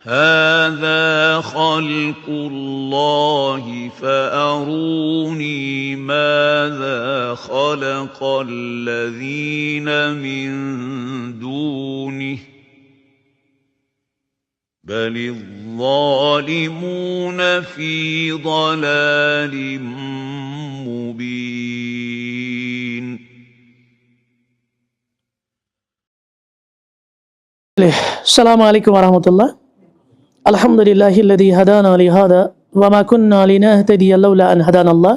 هذا خلق الله فأروني ماذا خلق الذين من دونه بل الظالمون في ضلال مبين. السلام علیکم ورحمۃ اللہ. الحمد للہ الذی ہدانا لہذا وما كنا لنهتدی لولا ان ہدانا اللہ.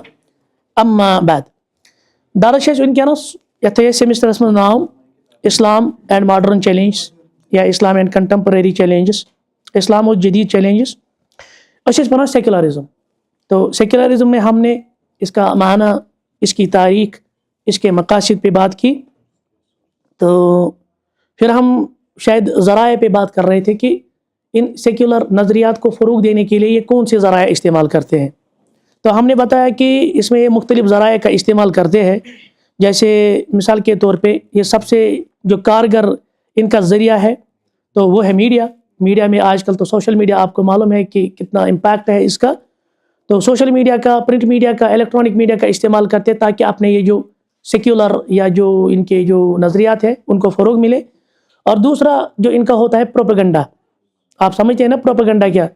اما بعد درس ونکس یتھ سیمسٹرس من ناو اسلام اینڈ ماڈرن چیلنجز یا اسلام اینڈ کنٹمپریری چیلنجز، اسلام اور جدید چیلنجز. پڑھا سیکولرزم. تو سیکولرزم میں ہم نے اس کا معنی، اس کی تاریخ، اس کے مقاصد پہ بات کی. تو پھر ہم شاید ذرائع پہ بات کر رہے تھے کہ ان سیکولر نظریات کو فروغ دینے کے لیے یہ کون سے ذرائع استعمال کرتے ہیں. تو ہم نے بتایا کہ اس میں یہ مختلف ذرائع کا استعمال کرتے ہیں. جیسے مثال کے طور پہ یہ سب سے جو کارگر ان کا ذریعہ ہے تو وہ ہے میڈیا. میڈیا میں آج کل تو سوشل میڈیا آپ کو معلوم ہے کہ کتنا امپیکٹ ہے اس کا. تو سوشل میڈیا کا، پرنٹ میڈیا کا، الیکٹرانک میڈیا کا استعمال کرتے ہیں تاکہ اپنے یہ جو سیکولر یا جو ان کے جو نظریات ہیں ان کو فروغ ملے. اور دوسرا جو ان کا ہوتا ہے پروپیگنڈا. آپ سمجھتے ہیں نا پروپیگنڈا کیا؟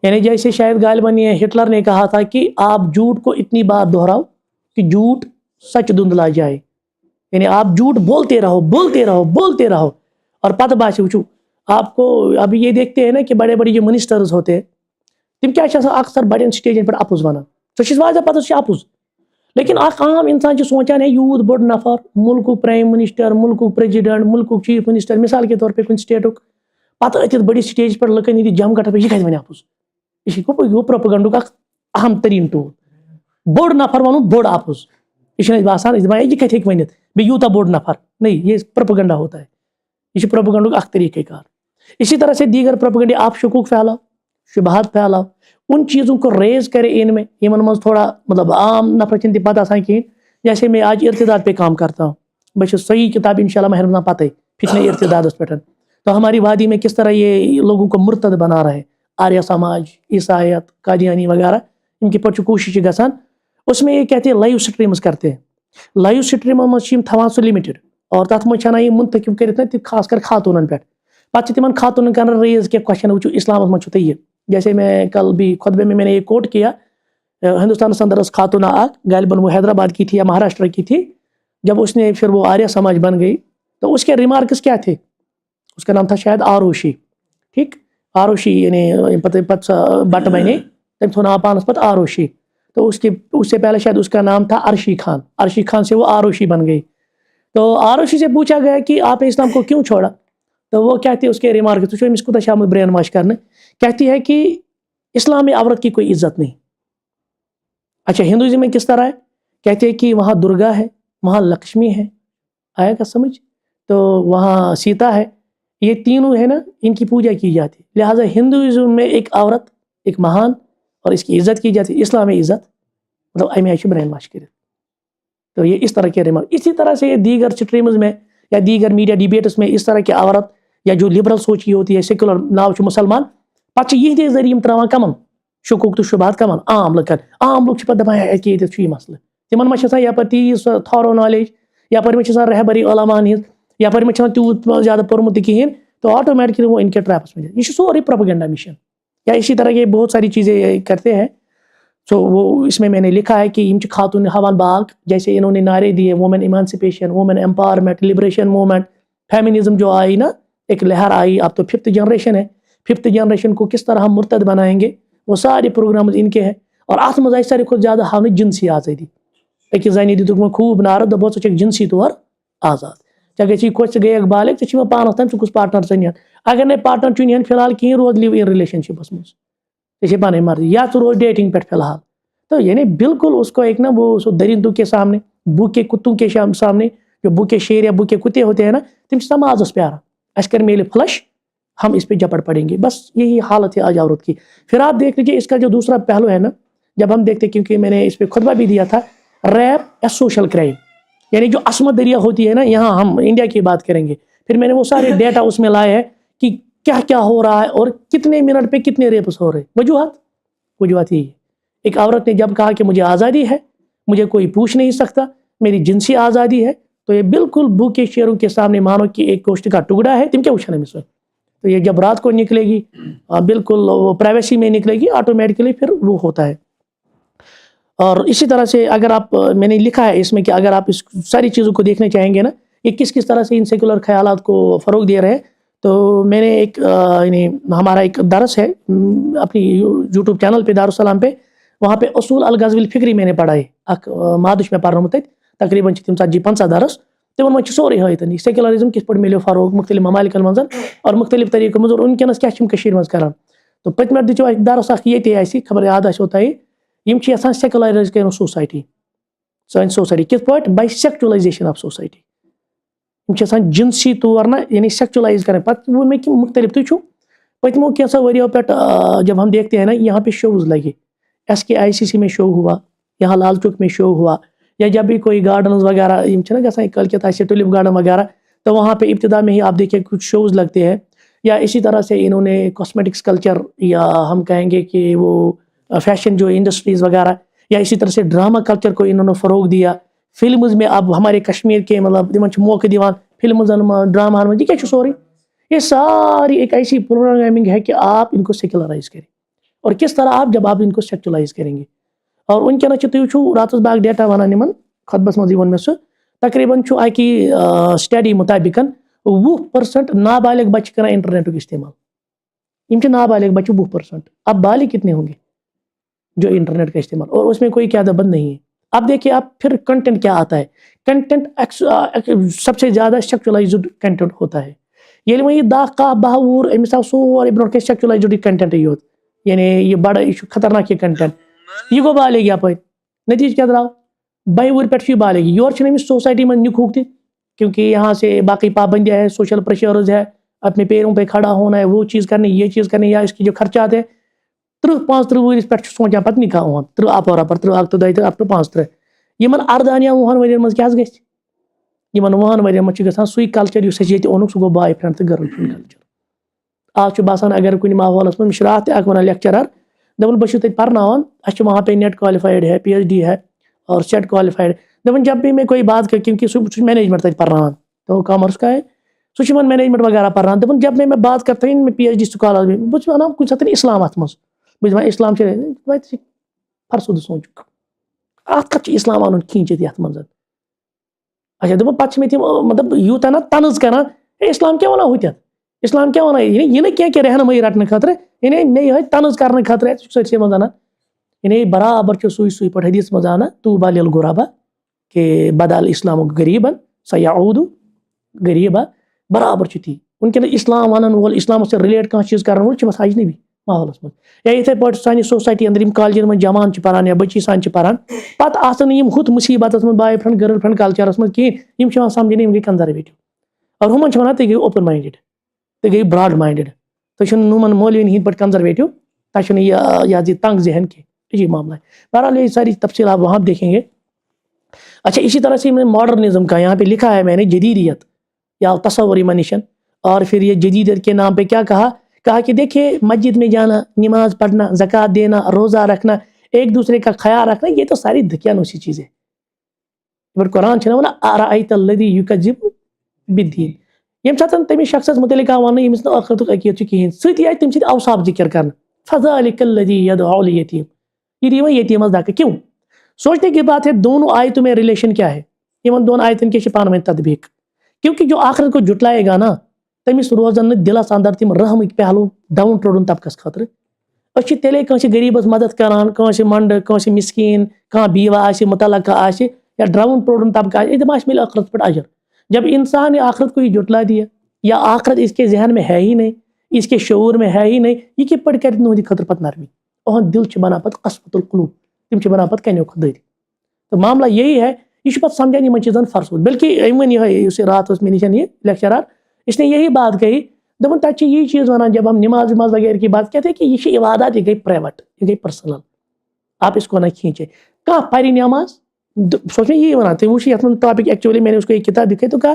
یعنی جیسے شاید غالباً یہ ہٹلر نے کہا تھا کہ آپ جھوٹ کو اتنی بار دہراؤ کہ جھوٹ سچ دھندلا جائے. یعنی آپ جھوٹ بولتے رہو بولتے رہو بولتے رہو اور پتہ باسے وچو. آپ کو ابھی یہ دیکھتے ہیں نا کہ بڑے بڑے جو منسٹرز ہوتے ہیں تم کیا اکثر بڑے سٹیجن پر اپز ونان. سہ واضح پتہ اپز. لیکن عام انسان سوچان ہے یوت بوڑ نفر، ملک پرائم منسٹر، ملک پریزیڈنٹ، ملک چیف منسٹر، مثال کے طور پہ کن سٹیٹک پتہ اتھ بڑی سٹیج پر لکن یہ جم گٹھ پہ یہ کت ون اپز. یہ پروپیگنڈک اہم ترین ٹول. بوڑ نفر ون بوڑ اپز. یہ باسان یہ کت ہیک ونت بیٚیہِ یوٗتاہ بوڑ نفر. نہیں، یہ پروپیگنڈا ہوتا ہے. یہ پروپیگنڈک اخ طریقہ کار. اسی طرح سے دیگر پروپیگنڈے آپ شکوک پھیلاؤ، شبہات پھیلاؤ، ان چیزوں کو ریز کرے ان میں یمن من تھوڑا مطلب عام نفر چھ پتہ آسان کہین. جیسے میں آج ارتداد پہ کام کرتا ہوں، بس صحیح کتاب انشاءاللہ ماہر رمضان پتہ فتنہ ارتدادس پہ. تو ہماری وادی میں کس طرح یہ لوگوں کو مرتد بنا رہا ہے. آریہ سماج، عیسائیت، قادیانی وغیرہ ان کی پر کوشش گژھان. اس میں یہ کہتے ہیں لائیو سٹریمز کرتے ہیں. لائیو سٹریم من تھوان سہ لمٹڈ اور تر من یہ منتخب کرت نا خاص کر خاتونن پہ. پتہ تمن خاتونن کرنا ریز کیا کوشچن وچو اسلام من تو یہ. جیسے میں کل بھی خطبے میں نے یہ کوٹ کیا، ہندوستان اندر خاتونہ غالباً وہ حیدرآباد کی تھی یا مہاراشٹر کی تھی. جب اس نے پھر وہ آریہ سماج بن گئی تو اس کے ریمارکس کیا تھے؟ اس کا نام تھا شاید آروشی. ٹھیک، آروشی یعنی پتہ بٹ بنے تم تھو نام پانس پتہ آروشی. تو اس سے پہلے شاید اس کا نام تھا عرشی خان. عرشی خان سے وہ آروشی بن گئی. تو آروشی سے پوچھا گیا کہ آپ نے اسلام کو کیوں چھوڑا؟ تو وہ کہتی ہے اس کے ریمارکس اس کو شام برین واش کرنے کہتی ہے کہ اسلام میں عورت کی کوئی عزت نہیں. اچھا ہندوازم میں کس طرح ہے؟ کہتے ہیں کہ وہاں درگا ہے، وہاں لکشمی ہے. آیا کا سمجھ؟ تو وہاں سیتا ہے. یہ تینوں ہے نا، ان کی پوجا کی جاتی. لہٰذا ہندوازم میں ایک عورت ایک مہان اور اس کی عزت کی جاتی. اسلام میں عزت مطلب امی آئی برین واش کر. تو یہ اس طرح کے ریمارک. اسی طرح سے دیگر سٹریمز میں یا دیگر میڈیا ڈیبیٹس میں اس طرح کی عورت یا جو لبرل سوچ کی ہوتی ہے، سیکولر ناو چھ مسلمان، پتہ یہ ذریعہ تراوان کمن شکوک تو شبہات کمن عام لکن. عام لوگ پتہ دپان ہے یہ مسئلہ. تمن من چھ یپر تیز تھارو نالیج، یپر میں رہبری علمان ہز، یپر میں تیوت زیادہ پورمت کہین. تو آٹومیٹکلی وہ ان کے ٹریپس میں جائے. یہ سورے پروپیگنڈا مشن. یا اسی طرح کے بہت ساری چیزیں کرتے ہیں. سو وہ اس میں نے لکھا ہے کہ خاتون ہوان باغ، جیسے انہوں نے نعرے دیے woman emancipation, woman empowerment, liberation movement, feminism جو آئی نا، ایک لہر آئی. اب تو 5th جنریشن ہے. 5th جنریشن کو کس طرح ہم مرتد بنائیں گے، وہ سارے پروگرامز ان کے ہیں. اور ات مز آئی ساروی کھت زیادہ ہاؤ جنسی آزادی. ایک زنی دتک میں خوب نعرہ دپو ژٕ چھکھ جنسی طور آزاد. ژےٚ گژھی خۄش ژٕ گٔیکھ بالغ، ژےٚ چھُے پانس تام ژٕ کُس پارٹنر ژٕ نِن. اگر نہٕ پارٹنر چھُ نِن فی الحال کِہیٖنۍ، روز لیو ان ریلیشن شپس منٛز. ژےٚ چھے پنٕنۍ مرضی. یا ژٕ روز ڈیٹنگ پہ فی الحال. تو یعنی بالکل اس کو ایک نا وہ درندوں کے سامنے، بھوکے کتوں کے سامنے، جو بھوکے شیر یا بھوکے کتے ہوتے ہیں نا، تم سماجس پیارا اس کر میلے فلش، ہم اس پہ جپڑ پڑیں گے. بس یہی حالت ہے آج عورت کی. پھر آپ دیکھ لیجیے اس کا جو دوسرا پہلو ہے نا، جب ہم دیکھتے، کیونکہ میں نے اس پہ خطبہ بھی دیا تھا، ریپ یا سوشل کرائم، یعنی جو عصمت دریا ہوتی ہے نا، یہاں ہم انڈیا کی بات کریں گے. پھر میں نے وہ سارے ڈیٹا اس میں لائے ہیں کہ کیا کیا ہو رہا ہے اور کتنے منٹ پہ کتنے ریپس ہو رہے. وجوہات یہی ہے. ایک عورت نے جب کہا کہ مجھے آزادی ہے, مجھے کوئی پوچھ نہیں سکتا, میری جنسی آزادی ہے, تو یہ بالکل بھوکے شیروں کے سامنے مانو کہ ایک گوشت کا ٹکڑا ہے, تم کیا اچھانے میں. تو یہ جب رات کو نکلے گی بالکل وہ پرائیویسی میں نکلے گی, آٹومیٹکلی پھر وہ ہوتا ہے. اور اسی طرح سے اگر آپ, میں نے لکھا ہے اس میں کہ اگر آپ اس ساری چیزوں کو دیکھنا چاہیں گے نا, یہ کس کس طرح سے ان سیکولر خیالات کو فروغ دے رہے ہیں, تو میں نے ایک یعنی ہمارا ایک درس ہے اپنی یوٹیوب چینل پہ دارالسلام پہ, وہاں پہ اصول الغزو الفکری میں نے پڑھا ہے. اک مادش میں پڑھنومت تقریباً تم 40-50 درس, تمن من سورے ہائتن سیکولرزم کس پہ ملو فروغ مختلف ممالکن مز اور مختلف طریقوں مز, اور ونکس کیا مز کران. تو پتم دتو ایک درس اخ یہ آسی خبر یاد آسو تہ, یم یژھان سیکولرائز کرن سوسائٹی, سٲنۍ سوسائٹی کت پٲٹھۍ بائی سیکچولائزیشن آف سوسائٹی. یم یژھان جنسی طور نا یعنی سیکچولائز کریں. پتہ وہ میں کہ مختلف تھی چھو پتمو کینسا وریو پہ جب ہم دیکھتے ہیں نا یہاں پہ شوز لگے, SKICC میں شو ہوا, یہاں لال چوک میں شو ہوا, یا جب بھی کوئی گارڈنز وغیرہ یم چھنا گژھان کلکتہ سے ٹولپ گارڈن وغیرہ, تو وہاں پہ ابتدا میں ہی آپ دیکھیں کچھ شوز لگتے ہیں. یا اسی طرح سے انہوں نے کاسمیٹکس کلچر, یا ہم کہیں گے کہ وہ فیشن جو انڈسٹریز وغیرہ, یا اسی طرح سے ڈرامہ کلچر کو انہوں نے فروغ دیا. فلمز میں اب ہمارے کشمیر کے مطلب تمن موقع دیوان فلمزن میں, ڈرامہ میں, یہ کیا سورے, یہ ساری ایک ایسی پروگرامنگ ہے کہ آپ ان کو سیکولرائز کریں. اور کس طرح آپ جب آپ ان کو سیکچولائز کریں گے. اور ونکس تھی وچھو راتس باغ ڈیٹا ونان ان خطبس مز ون میں سہ تقریباً اکی سٹڈی مطابق 20% نابالغ بچے کران انٹرنیٹ استعمال. یم نابالغ بچے 20%. اب بالغ کتنے ہوں گے جو انٹرنیٹ کا استعمال, اور اس میں کوئی قیادت بند نہیں ہے. اب دیکھیے آپ پھر کنٹینٹ کیا آتا ہے. کنٹینٹ سب سے زیادہ سیکچولائزڈ کنٹینٹ ہوتا ہے. یہ وہی 10 12 وُہر امس آو سورے برو کن سیکچولائزڈ کنٹینٹ یوت, یعنی یہ بڑا یہ خطرناک یہ کنٹینٹ, یہ گو بالغ یپ نتیجہ کیا درو 22 وُہر پہ بالغ. یور امس سوسائٹی میں نکوک تہ, کیونکہ یہاں سے باقی پابندیاں ہے, سوشل پریشرز ہے, اپنے پیروں پہ کھڑا ہونا ہے, وہ چیز کرنی, یہ چیز کرنی, یا اس کی جو خرچات ہے 35 وُہرس پہ سوچان پتہ نکاح ہون 30 اپورا پر 30 31 up to 35 یمن 18 یا 20 ورین مز کیا گژھِ, یمن 20 ورین مز گژھان سُے کلچر یُس اَسہِ ییٚتہِ اونُکھ سُہ گوٚو باے فرینڈ تہٕ گرل فرینڈ کلچر. آج باسان اگر کُنہِ ماحولس منٛز راتھ تہِ اکھ ونان لیکچرر دپان بہٕ چھُس تتہِ پرناوان, اَسہِ چھُ وہاں پہ نیٹ کوالیفائڈ ہے, PhD ہے اور سیٹ کوالیفائڈ. دپان جب بھی میں کوئی بات کر, کیونکہ سُہ چھُ مینجمنٹ تتہِ پرناوان, تو کامرس کا ہے, سُہ چھُ یِمن مینجمنٹ وغیرہ پرناوان. دپان جب میں بات کرتا ہوں میں PhD سکالر میں, بہٕ چھُس ونان کُنہِ ساتہٕ اسلام اتھ منٛز, بہٕ چھُس دپان اسلام چھُ فرسودٕ سونٛچُک, اتھ کتھ چھُ اسلام انُن کھیٖنچِتھ یتھ منٛز. اچھا دپان پتہٕ چھِ مےٚ تِم مطلب یوٗتاہ نا تنز کران, ہے اسلام کیٛاہ ونان ہُتٮ۪تھ, اسلام کیٛاہ ونان یہِ نہٕ کینٛہہ کہِ رہنمٲیی رٹنہٕ خٲطرٕ, یعنی مےٚ یِہوٚے تنز کرنہٕ خٲطرٕ سٲرسٕے منٛز انان. یعنی برابر چھُ سُے پٲٹھۍ حدیث منٛز انان طوٗبیٰ لِلغُربا کہ بدا الاسلام غریبن سیعود غریبا, برابر چھُ تی. ونکیٚنس اسلام ونن وول, اسلامس سۭتۍ رِلیٹ کانٛہہ چیٖز کرن وول چھُ بس اجنبی ماحولس منٛز. یا یِتھے پٲٹھۍ سانہِ سوسایٹی انٛدر یِم کالجن منٛز جوان چھِ پران یا بچی سان چھِ پران, پتہٕ آسان نہٕ یِم ہُتھ مُصیبتس منٛز باے فرینڈ گرل فرینڈ کلچرس منٛز کِہیٖنۍ, یِم چھِ یِوان سمجھنہٕ یِم گٔے کنزرویٹو. اور ہُمن چھِ ونان تُہۍ گٔیو اوپن مایِنڈٕڈ, تُہۍ گٔیو براڈ مایِنڈٕڈ, تُہۍ چھِنہٕ یِمن مولوِین ہِنٛدۍ پٲٹھۍ کنزرویٹو, تۄہہِ چھُنہٕ یہ تنگ ذہن کینٛہہ. عجیب معاملہ ہے. بہرحال یہ ساری تفصیل آپ وہاں دیکھیں گے. اچھا اسی طرح سے ماڈرنزم کا یہاں پہ لکھا ہے میں نے, جدیدیت یا تصور منیشن. اور پھر یہ جدیدیت کے نام پہ کیا کہا کہ دیکھیے مسجد میں جانا, نماز پڑھنا, زکوٰۃ دینا, روزہ رکھنا, ایک دوسرے کا خیال رکھنا, یہ تو ساری دھکیانوسی چیزیں. بٹ قرآن چھنا ونان ارأیت الذی یکذب بالدین, یم ساتن تمس شخصس متعلق آو وننہٕ ییٚمِس نہٕ ٲخرتُک عقیٖدٕ چھُ کِہیٖنۍ, سۭتی آیہِ تمہِ سۭتۍ اوصاف ذکر کرنہٕ, فذلک الذی یدعو الیتیم, یہ دِوان یتیمس دھکہٕ. کیوں؟ سوچنے کی بات ہے دونوں آیتوں میں ریلیشن کیا ہے, ان دونوں آیتن کے پانہٕ ؤنۍ تطبیق. کیونکہ جو آخرت کو جٹلائے گا نا تمس روزن نہٕ دلس اندر تم رحمٕکۍ پہلو ڈاؤن ٹروڈن طبقس خٲطرٕ. أسۍ چھِ تیٚلے کٲنٛسہِ غریٖبس مدد کران, کٲنٛسہِ منٛڈٕ, کٲنٛسہِ مسکیٖن, کانٛہہ بیوہ آسہِ, متعلقہ آسہِ, یا ڈاؤن ٹروڈن طبقہ آسہِ, دپان اَسہِ مِلہِ آخرت پٮ۪ٹھ اجر. جب انسان آخرت کو ہی جٹلا دیا, یا آخرت اس کے ذہن میں ہے ہی نہیں, اس کے شعور میں ہے ہی نہیں, یہ کِتھ پٲٹھۍ کرِ تُہنٛدِ خٲطرٕ پتہٕ نرمی. اہُنٛد دل چھُ بنان پتہٕ قسوۃ القلوب, تم چھِ بنان پتہٕ کنیو کھۄتہٕ دٔرۍ. تو معاملہ یہی ہے, یہ چھُ پتہٕ سمجھان یِمن چیٖزن فرسود. بلکہ أمۍ ووٚن یِہوٚے یُس رات اوس مےٚ نِش یہ لیکچرر, اس نے یہی بات کہی, دپان تتہِ چھِ یی چیز ونان جب ہم نماز وماز وغیرہ کی بات کہتے ہیں کہ یہ چھِ عبادات, یہ گئی پرائیویٹ, یہ گئی پرسنل, آپ اس کو نہ کھینچے. کانٛہہ پرِ نماز, سوچ میں یہی ونان تُہۍ وٕچھِو یتھ منٛز ٹاپک, ایکچولی میں نے اس کو ایک کتاب لکھی, تو کہا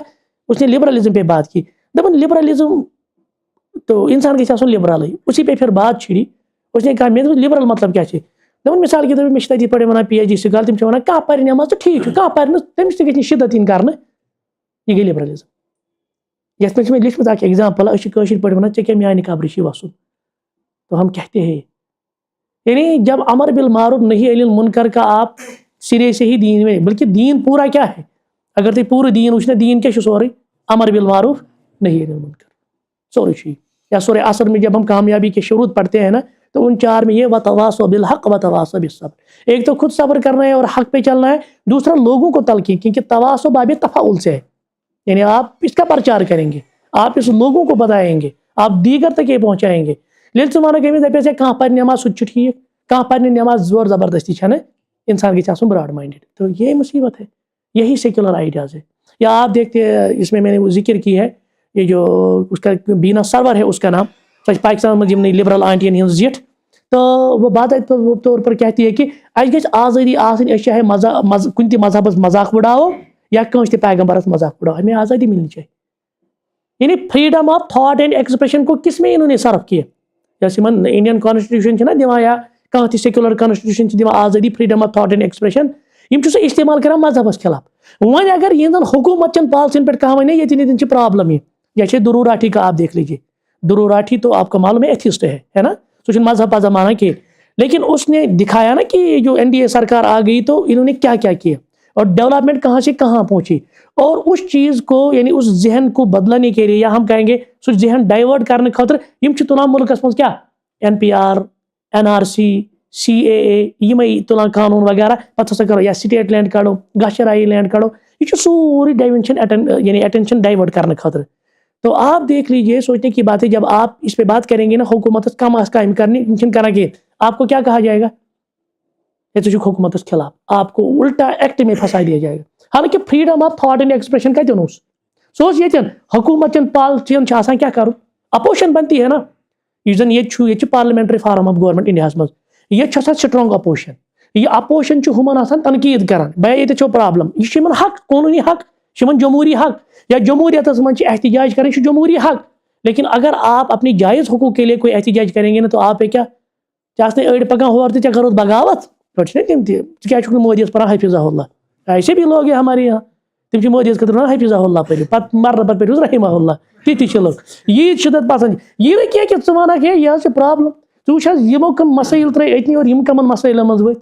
اس نے لبرلزم پہ بات کی. دپان لبرلزم تو انسان گژھِ آسُن لِبرَلٕے اسی پہ پھر بات چھڑی اس نے کہا مےٚ دوٚپُس لِبرَل مطلب کیٛاہ چھِ دَپُن مِثال کے طور پر مےٚ چھِ تَتی پٲٹھۍ وَنان پی ایچ ڈی سکال تِم چھِ وَنان کانٛہہ پَرِ نٮ۪ماز تہٕ ٹھیٖک چھُ کانٛہہ پَرِ نہٕ تٔمِس تہِ گژھِ نہٕ شِدت یِنۍ کَرنہٕ یہِ گٔے لِبرَلِزم یَتھ منٛز چھِ مےٚ لیٚچھمٕژ اَکھ ایٚگزامپٕل أسۍ چھِ کٲشِر پٲٹھۍ وَنان ژےٚ کیٛاہ میٛانہِ قبرِ چھُے وَسُن تو ہم کہتے ہیں یعنی جب امر بالمعروف نہی عن المنکر کا آپ سرے سے ہی دین میں بلکہ دین پورا کیا ہے اگر تُہۍ پوٗرٕ دیٖن وٕچھنا دیٖن کیٛاہ چھُ سورُے امر بالمعروف نہی عن المنکر سورُے چھُ یہِ یا سورہ عصر میں جب ہم کامیابی کے شروط پڑھتے ہیں نا تو ان 4 میں یہ وتواصوا بالحق وتواصوا بالصبر ایک تو خود صبر کرنا ہے اور حق پہ چلنا ہے دوسرا لوگوں کو تلقین کیونکہ تواصو باب تفاعل سے ہے یعنی آپ اس کا پرچار کریں گے آپ اس لوگوں کو بتائیں گے آپ دیگر تک یہ پہنچائیں گے لیکن ژٕ وَنکھ أمِس دَپٮ۪س ہے کانٛہہ پَرِ نٮ۪ماز سُہ تہِ چھُ ٹھیٖک کانٛہہ پَرِ نہٕ نٮ۪ماز زور زبردستی چھَنہٕ انسان گژھِ آسُن براڈ مائنڈیڈ تو یہی مصیبت ہے یہی سیکولر آئیڈیاز ہے یا آپ دیکھتے ہیں اس میں نے وہ ذکر کی ہے یہ جو اس کا بینا سرور ہے اس کا نام سۄ چھِ پاکستان میں یِمنٕے لبرل آنٹین ہٕنٛز زِٹھ تو وہ باضابطہ طور پر کہتی ہے کہ اَسہِ گژھِ آزٲدی آسٕنۍ أسۍ چاہے کُنہِ تہِ مذہبس مذاق اُڑاوو یا کٲنٛسہِ تہِ پیغمبرس مذاق اُڑاوو ہمیں آزادی ملنی چاہیے یعنی freedom of thought and expression کو کس میں انہوں نے صرف کیا جیسے من انڈین کانسٹیٹیوشن چھِ نا دِوان یا کانٛہہ تہِ سیکولر کانسٹیٹیوشن چھِ دِوان آزادی freedom of thought and expression یِم چھِ سُہ استعمال کران مذہبس خلاف وۄنۍ اگر یِہنٛزن حکوٗمت چٮ۪ن پالسین پٮ۪ٹھ کانٛہہ وَنہِ ییٚتٮ۪ن چھِ پرابلم یہ جیسے درو راٹھی کا آپ دیکھ لیجیے درو راٹھی تو آپ کو معلوم ہے ایتھسٹ ہے نا سو چھُنہٕ مذہب پذہب مانان کینٛہہ لیکن اس نے دکھایا نا کہ جو NDA سرکار آ گئی تو انہوں نے کیا کیا کیا اور ڈیولپمنٹ کہاں سے کہاں پہنچی اور اس چیز کو یعنی اس ذہن کو بدلنے کے لیے یا ہم کہیں گے سو ذہن ڈائیورٹ کرنے خاطر یم چھِ تُلان ملکس منٛز کیا NPR NRC CAA یِمے تُلان قانوٗن وغیرہ پتہٕ ہسا کرو یا سٹیٹ لینڈ کڑو گاشرائی لینڈ کڑو یہ چھُ سورُے ڈائیوینشن یعنی اٹینشن ڈائیورٹ کرنے خاطر تو آپ دیکھ لیجیے سوچنے کی بات ہے جب آپ اس پہ بات کریں گے نا حکومت کم از قائم کرنی کرنا کہ آپ کو کیا کہا جائے گا یہ تو حکومت خلاف آپ کو الٹا ایکٹ میں پھنسا دیا جائے گا حالانکہ freedom of thought and expression کتن اوس سو یتن حکومت پالسین کیا کرو اپوزیشن بنتی ہے نا یہ زن یہ پارلیمنٹری فارم آف گورنمنٹ انڈیاہس مز یہ سٹرانگ اپوزیشن یہ اپوزیشن ہمن آسان تنقید کران بھائی یہ چھو پرابلم یہ حق قانونی حق جمہوری حق یا جمہوریت من احتجاج کریں جمہوری حق لیکن اگر آپ اپنی جائز حقوق کے لیے کوئی احتجاج کریں گے نا تو آپ کیا اڑ پکان ہور تو کرو بغاوت تم کیا مودیس پڑھان حفظہ اللہ ایسے بھی لوگ ہیں ہمارے یہاں تم مودیس خطر حفظہ اللہ پڑھو پتہ مرنے پتہ پڑھو رحمہ اللہ تھی لوگ یہ شدت پسند یہ نہ کیا کہ ژٕ وَنکھ ہے یہ پرابلم ژٕ وٕچھ حظ یمو کم مسائل ترٛٲے أتنی اور یم کمن مسائلن منٛز ؤتھۍ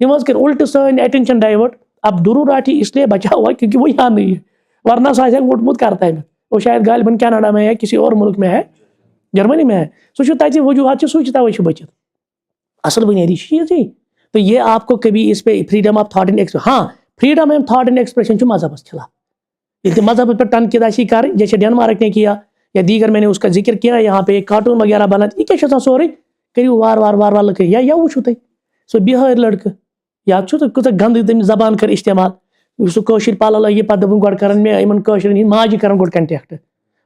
یم حظ کٔرۍ الٹہٕ سٲنۍ اٹینشن ڈائیورٹ اب درو راٹھی اس لیے بچا ہوا کیونکہ وہ یہاں نہیں ہے ورنہ سا ووٹمت کرتا ہے وہ شاید غالباً کینیڈا میں ہے کسی اور ملک میں ہے جرمنی میں ہے سو تتہِ وجوہات سُہ توے بچت اصل بنیادی چیز ہی تو یہ آپ کو کبھی اس پہ freedom of thought and expression ہاں freedom of thought and expression مذہبس خلاف یہ مذہب پر تنقید آسی کر جیسے ڈنمارک نے کیا یا دیگر میں نے اس کا ذکر کیا یہاں پہ کارٹون وغیرہ بنا یہ کیا سورے کریو وار وار وار وار لکھ یا وچھو تھی سو بہار لڑکہ یا کتہ گند تم زبان کر استعمال سو کوشر پالا لگی پتہ دپن گۄڈٕ کرن میں یمن کوشرن ہند ماجہِ کرن گۄڈٕ کنٹیکٹ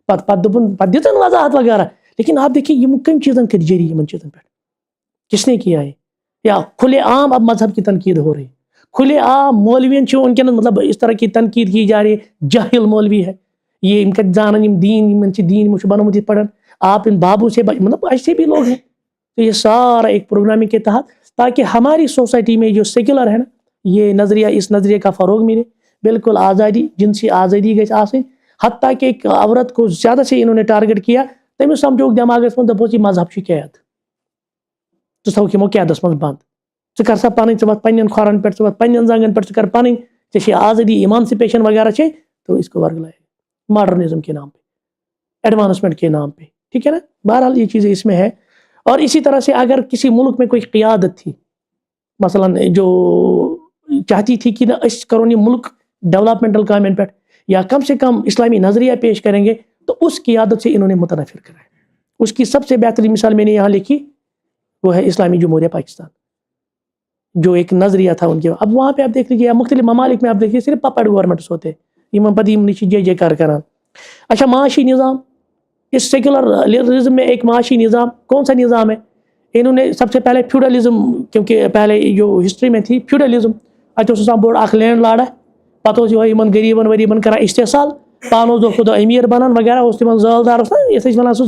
پتہ دپن پتہ دِژن وضاحت وغیرہ لیکن آپ دیکھیے یم کم چیزن کر جری یمن چیزن پہ کس نے کیا ہے یا کھلے عام اب مذہب کی تنقید ہو رہی کھلے عام مولوین ان کے مطلب اس طرح کی تنقید کی جا رہی ہے جاہل مولوی ہے یہ ان کا جانن دین بنومت پڑھن آپ ان بابوں سے مطلب ایسے بھی لوگ ہیں تو یہ سارا ایک پروگرامنگ کے تحت تاکہ ہماری سوسائٹی میں جو سیکولر ہے نا یہ نظریہ اس نظریے کا فروغ ملے بالکل آزادی جنسی آزادی گژھِ آسٕنۍ حتیٰ کہ ایک عورت کو زیادہ سے انہوں نے ٹارگٹ کیا تمس سمجھوک دماغس من دپوس یہ مذہب چھ قید ژٕ تھوک یمو قیدس من بند ژٕ کر سا پنٕنۍ ژٕ وتھ پننٮ۪ن کھۄرن پٮ۪ٹھ ژٕ وتھ پننٮ۪ن زنگن پٮ۪ٹھ ژٕ کر پنٕنۍ ژےٚ چھے آزادی ایمانسپیشن وغیرہ چھے تو اس کو ورگلائے ماڈرنزم کے نام پہ ایڈوانسمنٹ کے نام پہ ٹھیک ہے نا بہرحال یہ چیزیں اس میں ہے اور اسی طرح سے اگر کسی ملک میں کوئی قیادت تھی مثلا جو چاہتی تھی کہ اس کرو یہ ملک ڈیولپمنٹل کامین پہ یا کم سے کم اسلامی نظریہ پیش کریں گے تو اس قیادت سے انہوں نے متنفر کرا ہے اس کی سب سے بہترین مثال میں نے یہاں لکھی وہ ہے اسلامی جمہوریہ پاکستان جو ایک نظریہ تھا ان کے اب وہاں پہ آپ دیکھ لیجیے مختلف ممالک میں آپ دیکھیے صرف پپڑ گورنمنٹس ہوتے ہیں پتہ جے جے کار کران اچھا معاشی نظام اس سیکولرزم میں ایک معاشی نظام کون سا نظام ہے انہوں نے سب سے پہلے فیوڈلزم کیونکہ پہلے جو ہسٹری میں تھی فیوڈلزم اتنا بوڑ اخ لینڈ لاڈ پتہ غریبن وریبن کران استحصال پانو دہ کھۄتہٕ امیر بنان وغیرہ اوس تمن زالدار اوس نا یتھ ونان سُہ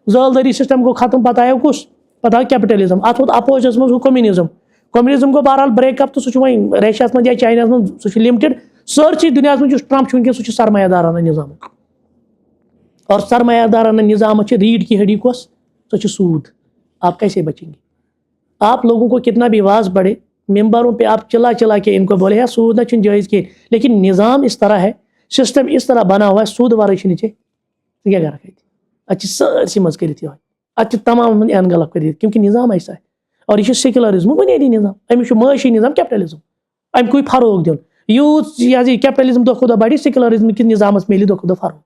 زالدٲری سسٹم گوٚو ختم پتہٕ آیو کُس پتہٕ آو کیپٹلزم اتھ ووت اپوزس منٛز ہُہ کومنزم گوٚو بہرحال بریک اپ تہٕ سُہ چھُ وۄنۍ رشیاہس منٛز یا چایناہس منٛز سُہ چھُ لمٹڈ سٲرسٕے دُنیاہس منٛز یُس ٹرمپ چھُ وٕنکیٚن سُہ چھُ سرمایہ دارانہ نظامُک اور سرمایہ دارانہ نظام چھِ ریڑھ کی ہڈی کۄس سۄ چھِ سود آپ کیسے بچیں گے آپ لوگوں کو کتنا بھی آواز بڑھے ممبروں پہ آپ چلا کے ان کو بولے ہے سود نہ چھُنہٕ جٲیز کینٛہہ لیکن نظام اس طرح ہے سسٹم اس طرح بنا ہوا ہے سود ورٲے چھُنہٕ ژےٚ ژٕ کیٛاہ کَرکھ اَتہِ اَتہِ چھِ سٲرسٕے منٛز کٔرِتھ یِہوٚے اَتہِ چھِ تمام اینگل کٔرِتھ کیونکہِ نظام ایسا ہے اور یہ سیکولرزم بنیادی نظام امیُک چھُ معاشی نظام کیپٹلزم اَمہِ کُے فروغ دیُن یوٗت یہِ حظ یہِ کیپٹلزم دۄہ کھۄتہٕ دۄہ بڑِ سیکولرزم کِس نظامس میلہِ دۄہ کھۄتہٕ دۄہ فروغ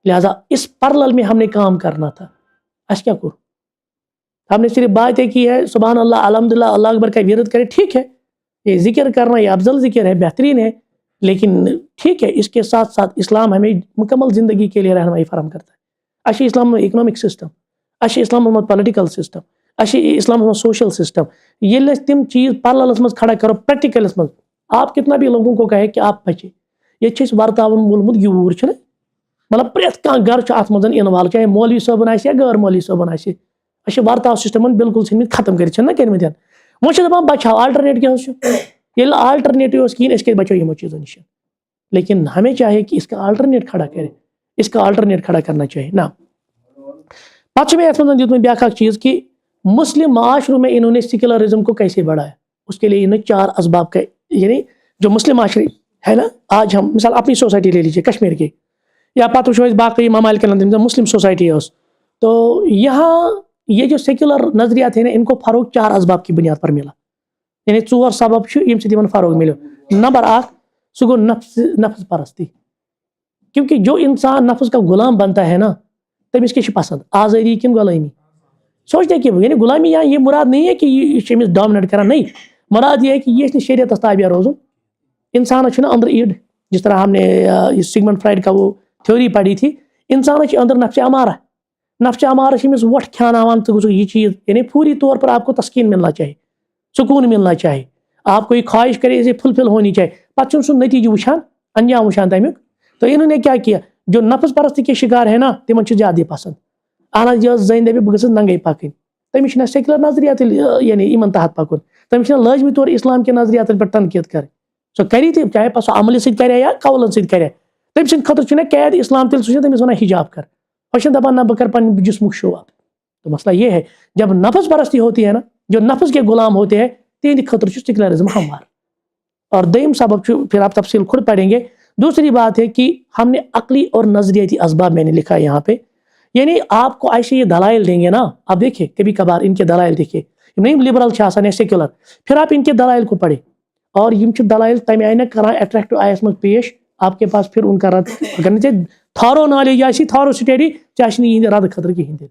لہٰذا اس پرلل میں ہم نے کام کرنا تھا اَسہِ کیٛاہ کوٚر ہم نے صرف باتیں کی ہے سبحان اللہ الحمد للہ اللہ اکبر کا ورد کرے ٹھیک ہے یہ ذکر کرنا یہ افضل ذکر ہے بہترین ہے لیکن ٹھیک ہے اس کے ساتھ ساتھ اسلام ہمیں مکمل زندگی کے لیے رہنمائی فراہم کرتا ہے اچھا اسلام میں اکنامک سسٹم اچھا اسلام میں پولیٹیکل سسٹم اچھا اسلام میں سوشل سسٹم یہ تم چیز پرللس مز کھڑا کرو پریکٹیکلس مز آپ کتنا بھی لوگوں کو کہے کہ آپ بچے یہ ورتاون مولمت یور چھُنہ مطلب پرٛٮ۪تھ کانٛہہ گرٕ چھُ اتھ منٛز انوالو چاہے مولوی صٲبن آسہِ یا غٲر مولوی صٲبن آسہِ اچھا ورتاو سسٹمن بالکل ژھٕنمٕتۍ ختم کٔرِتھ چھِنہ کٔرمٕتۍ وۄنۍ چھِ دپان بچاو آلٹرنیٹ کیٛاہ چھُ ییٚلہِ آلٹرنیٹو اوس کِہیٖنۍ أسۍ کیٛازِ بچو یِمو چیٖزو نِش لیکن ہمیں چاہیے کہ اس کا آلٹرنیٹ کھڑا کرے اس کا آلٹرنیٹ کھڑا کرنا چاہیے نا پتہ چھُ مےٚ یتھ منٛز دیُتمُت بیٛاکھ اکھ چیٖز کہ مسلم معاشروں میں انہوں نے سیکولرزم کو کیسے بڑھایا اس کے لیے انہوں نے 4 اسباب کا یعنی جو مسلم معاشرے ہے نا آج ہم مثال اپنی سوسائٹی لے لیجیے کشمیر کی یا پتہ وٕچھو أسۍ باقی ممالکن اندر مسلم سوسائٹی ٲس تو یہاں یہ جو سیکولر نظریات ہیں نا ان کو فروغ 4 اسباب کی بنیاد پر ملا یعنی 4 سبب چھُ ییٚمہِ سۭتۍ یِمن فروغ ملیو نمبر 1 سُہ گوٚو نفس پرستی کیونکہ جو انسان نفس کا غلام بنتا ہے نا تمس کیا پسند آزادی کن غلامی سوچتے کہ یعنی غلامی یہاں یہ مراد نہیں ہے کہ یہ ڈومنیٹ کرنا نہیں مراد یہ ہے کہ یہ شریعت تابع روزن انسان چھُنہ اندر ایڈ جس طرح ہم نے سیگمنڈ فرائڈ کا وہ تھیوری پڑھی تھی انسان اندر نفس امارہ وٹ کھیاناوان تو یہ چیز یعنی پوری طور پر آپ کو تسکین ملنا چاہیے سکون ملنا چاہیے آپ کو یہ خواہش کرے اسے فلفل ہونی چاہیے پتہ سُہ نتیجہ وچھان انجام وچھان تمیُک تو انہوں نے کیا کیا جو نفس پرستی کے شکار ہے نا تمن زیادہ پسند اہن یہ زن دپہ بہ گژھس ننگے پکن تمس چھُنہ سیکولر نظریات یعنی یمن تحت پکن تمس چھُنہ لازمی طور اسلام کے نظریات پہ تنقید کریں سو کری تہ چاہے پتہ سو عمل سۭتۍ کرے یا قولن سۭتۍ کرے تم سند خاطر چھُنہ قید اسلام تیل سہ تمس ونان حجاب کر وہ دپان نہ بہ کر پنہ جسمک شو اپ تو مسئلہ یہ ہے جب نفس پرستی ہوتی ہے نا جو نفس کے غلام ہوتے ہیں تہند خاطر چھُ سیکولرزم ہموار اور دویم سبب پھر آپ تفصیل خود پڑھیں گے دوسری بات ہے کہ ہم نے عقلی اور نظریاتی اسباب میں نے لکھا ہے یہاں پہ یعنی آپ کو ایسے یہ دلائل دیں گے نا آپ دیکھیں کبھی کبھار ان کے دلائل دیکھیں نہیں لبرل چھاسان یا سیکولر پھر آپ ان کے دلائل کو پڑھیں اور یم دلائل تمہ آئی نہ کران اٹریکٹو آیس مز پیش آپ کے پاس پھر ان کا رد اگر نہیں تھارو نالج آسی تھارو سٹڈی یہ رد خطر کہین دن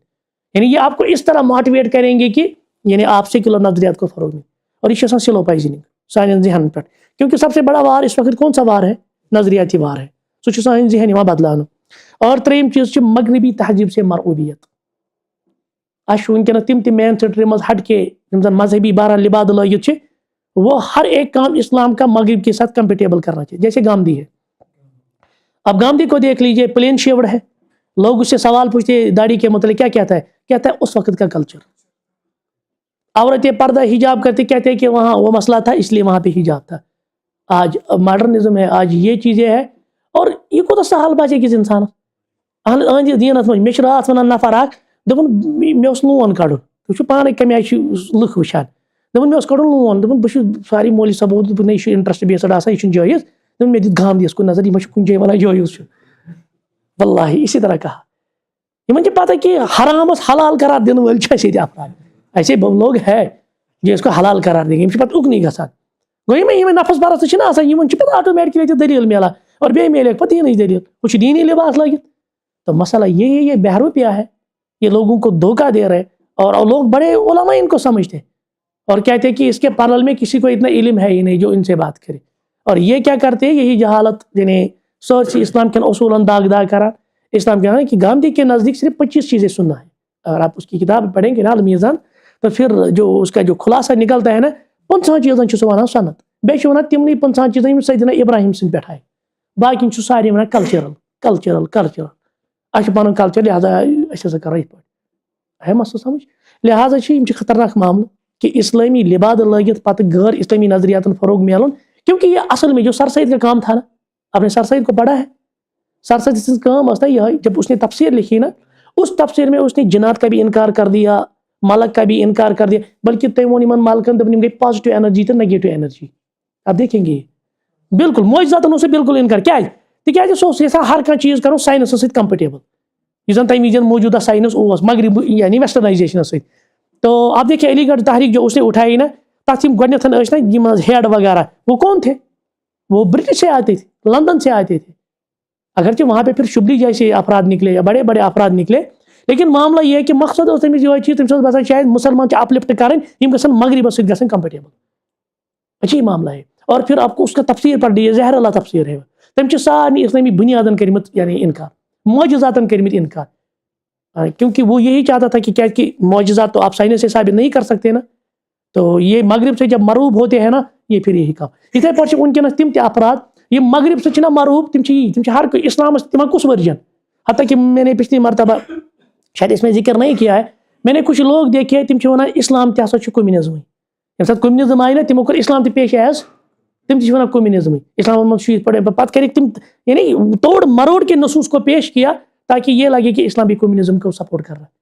یعنی یہ آپ کو اس طرح موٹیویٹ کریں گے کہ یعنی آپ سیکولر نظریات کو فروغ دیں اور یہ سلو پائزنگ سان ذہن پہ کیونکہ سب سے بڑا وار اس وقت کون سا وار ہے نظریاتی وار ہے سو سان ذہن بدلان اور تریم چیز مغربی تہذیب سے مرعوبیت اچھا ونکس تم مین سٹری مز ہٹ کے مذہبی بہرحال لباد لگت وہ ہر ایک کام اسلام کا مغرب کے ساتھ کمپیٹیبل کرنا چاہیے جیسے گاندھی ہے اب گاندھی کو دیکھ لیجئے پلین شیوڈ ہے لوگ اس سے سوال پوچھتے داڑھی کے متعلق کیا کہتا ہے اس وقت کا کلچر عورتیں پردہ حجاب کرتے کہتے ہیں کہ وہاں وہ مسئلہ تھا اس لیے وہاں پہ حجاب تھا آج ماڈرنزم ہے آج یہ چیزیں ہیں اور یہ کوتا سہل بچے کس انسان اہندس دینس مجھ مے رات ونان نفر اخ دپن مے لون کڑن تھی پانے کمہ آئی لکھ وچان دپن مے کڑن لون دپن بہ ساری مولوی صاحب دپن یہ انٹرسٹ بیسڈ آسان یہ جائز دپن مے دت گاندھیس کن نظر یہ کن جائے ونان جائز واللہ اسی طرح کہا یہ پتہ کہ حرامس حلال قرار دن ول یہ افراد ایسے لوگ ہے جو اس کو حلال قرار دیں گے یہ پتہ اکنی گژھان گوئی میں نفس پرست آسان پتہ آٹومیٹکلی دلیل ملان اور بیٚیہِ میلے پتہ یہ دلیل وہ دینی لباس لگت تو مسئلہ یہ بہروپیہ ہے یہ لوگوں کو دھوکہ دے رہے اور لوگ بڑے علماء ان کو سمجھتے اور کہتے ہیں کہ اس کے پرلل میں کسی کو اتنا علم ہے ہی نہیں جو ان سے بات کرے اور یہ کیا کرتے ہیں یہی جہالت یعنی سرچ اسلام کے اصول داغ کرا اسلام کہنا ہے کہ گاندھی کے نزدیک صرف 25 چیزیں سننا ہے اگر آپ اس کی کتاب پڑھیں گے نا المیزان تو پھر جو اس کا جو خلاصہ نکلتا ہے نا 50 چیزن سہ ونان سنت بیٚیہِ چھُ ونان تمنٕے 50 چیزن سیدنا ابراہیم سٕنٛدۍ پٮ۪ٹھ آیہِ باقی چھُ سارے وَنان کلچرل اَسہِ چھُ پَنُن کلچر لہٰذا أسۍ ہسا کرو یِتھ پٲٹھۍ مسلہٕ سمجھ لہٰذا چھِ یِم چھِ خطرناک معاملہٕ کہ اسلامی لباد لٲگِتھ پتہٕ غٲر اسلامی نظریاتن فروغ میلُن کیونکہ یہ اصل میں جو سر سید کا کام تھا نا آپ نے سر سید کو پڑھا ہے سر سید سن کام ٲس نا یہ جب اس نے تفسیر لکھی نا اس تفسیر میں اس نے جنات کا بھی انکار کر دیا ملک کا بھی انکار کر دیا بلکہ تم وون یمن ملکن دپن یِم گٔے پازٹو انرجی تو نیگیٹو انرجی آپ دیکھیں گے بالکل معجزاتن اوس بالکل انکار کیازِ تِکیازِ سُہ اوس یژھان ہر کانٛہہ چیٖز کرُن ساینسس سۭتۍ کمپیٹیبل یُس زن تمہِ وِزِ موجودہ ساینس اوس مغرب یعنی ویسٹرنائزیشن سۭتۍ تو آپ دیکھیے علی گڑھ تحریک جو اس نے اٹھائی نا تک یِم گۄڈنیٚتھ ٲسۍ نا یِم ہیڈ وغیرہ وہ کون تھے وہ برٹش سے آتے تھے لندن سے آتے تھے اگرچہ وہاں پہ پھر شبلی جیسے افراد نکلے یا بڑے بڑے افراد نکلے لیکن معاملہ یہ ہے کہ مقصد اس تمہیں یہ چیز تم باسان شاید مسلمان اپلفٹ کریں یم گژھن مغربس سۭتۍ گژھن کمفرٹیبل اچھی معاملہ ہے اور پھر آپ کو اس کا تفسیر پڑھ لیجیے زہر اللہ تفسیر ہے تم چھ سارے اسلامی بنیادن کرمت یعنی انکار معجزاتن کرمت انکار کیونکہ وہ یہی چاہتا تھا کہ کیا کہ معجزات تو آپ سائنس سے ثابت نہیں کر سکتے نا تو یہ مغرب سے جب مرعوب ہوتے ہیں نا یہ پھر یہی کام اتھے پٲٹھۍ ونکیٚنس تم تہِ افراد یہ مغرب سے نا مرعوب تم ہر کوئی اسلام تمہ کس ورجن حتیٰ کہ میں نے پچھلی مرتبہ شاید اس میں ذکر نہیں کیا ہے میں نے کچھ لوگ دیکھے تم ونان اسلام تہ ہسا چھُ کمیونزم ییٚمہِ ساتہٕ کمیونزم آئی نا تمو کوٚر اسلام تہ پیش ایز تم تہ ونان کمیونزم اسلام منٛز چھُ یِتھ پٲٹھۍ پتہٕ کٔرِکھ تم یعنی توڑ مروڑ کے نصوص کو پیش کیا تاکہ یہ لگے کہ اسلام بھی کمیونزم کو سپورٹ کر رہا ہے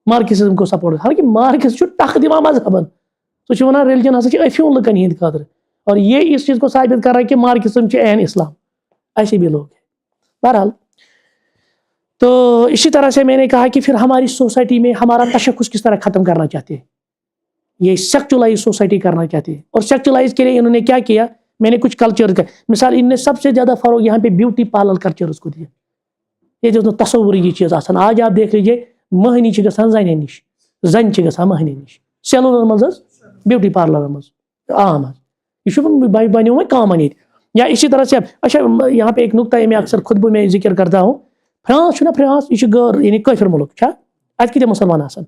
مارکسزم کو سپورٹ حالانکہ مارکس چھُ ٹکھ دِوان مذہبن سُہ چھُ ونان ریلجن ہسا چھُ افیون لُکن ہٕنٛدِ خٲطرٕ اور یہ اس چیز کو ثابت کر رہا ہے کہ مارکسزم چھُ عین اسلام ایسے بھی لوگ ہیں بہرحال تو اسی طرح سے میں نے کہا کہ پھر ہماری سوسائٹی میں ہمارا تشخص کس طرح ختم کرنا چاہتے ہیں یہ سیکچولائز سوسائٹی کرنا چاہتے ہیں اور سیکچولائز کے لیے انہوں نے کیا کیا میں نے کچھ کلچر کا مثال ان نے سب سے زیادہ فروغ یہاں پہ بیوٹی پارلر کلچرس کو دیا یہ جو تصور یہ چیز آسان آج آپ دیکھ لیجیے مہنی چھ گژھان زنہِ نش زن چھ گژھان مہنی نش سیلونن منٛز حظ بیوٹی پارلرن منٛز عام حظ یہ بنیو وۄنۍ کامن ییٚتہِ یا اسی طرح سے اچھا یہاں پہ ایک نقطہ ہے میں اکثر خطبہ میں ذکر کرتا ہوں فرانس چھُ نا فرانس یہ غٲر یعنی کٲفر ملک چھا اتہِ کۭتیاہ مُسلمان آسان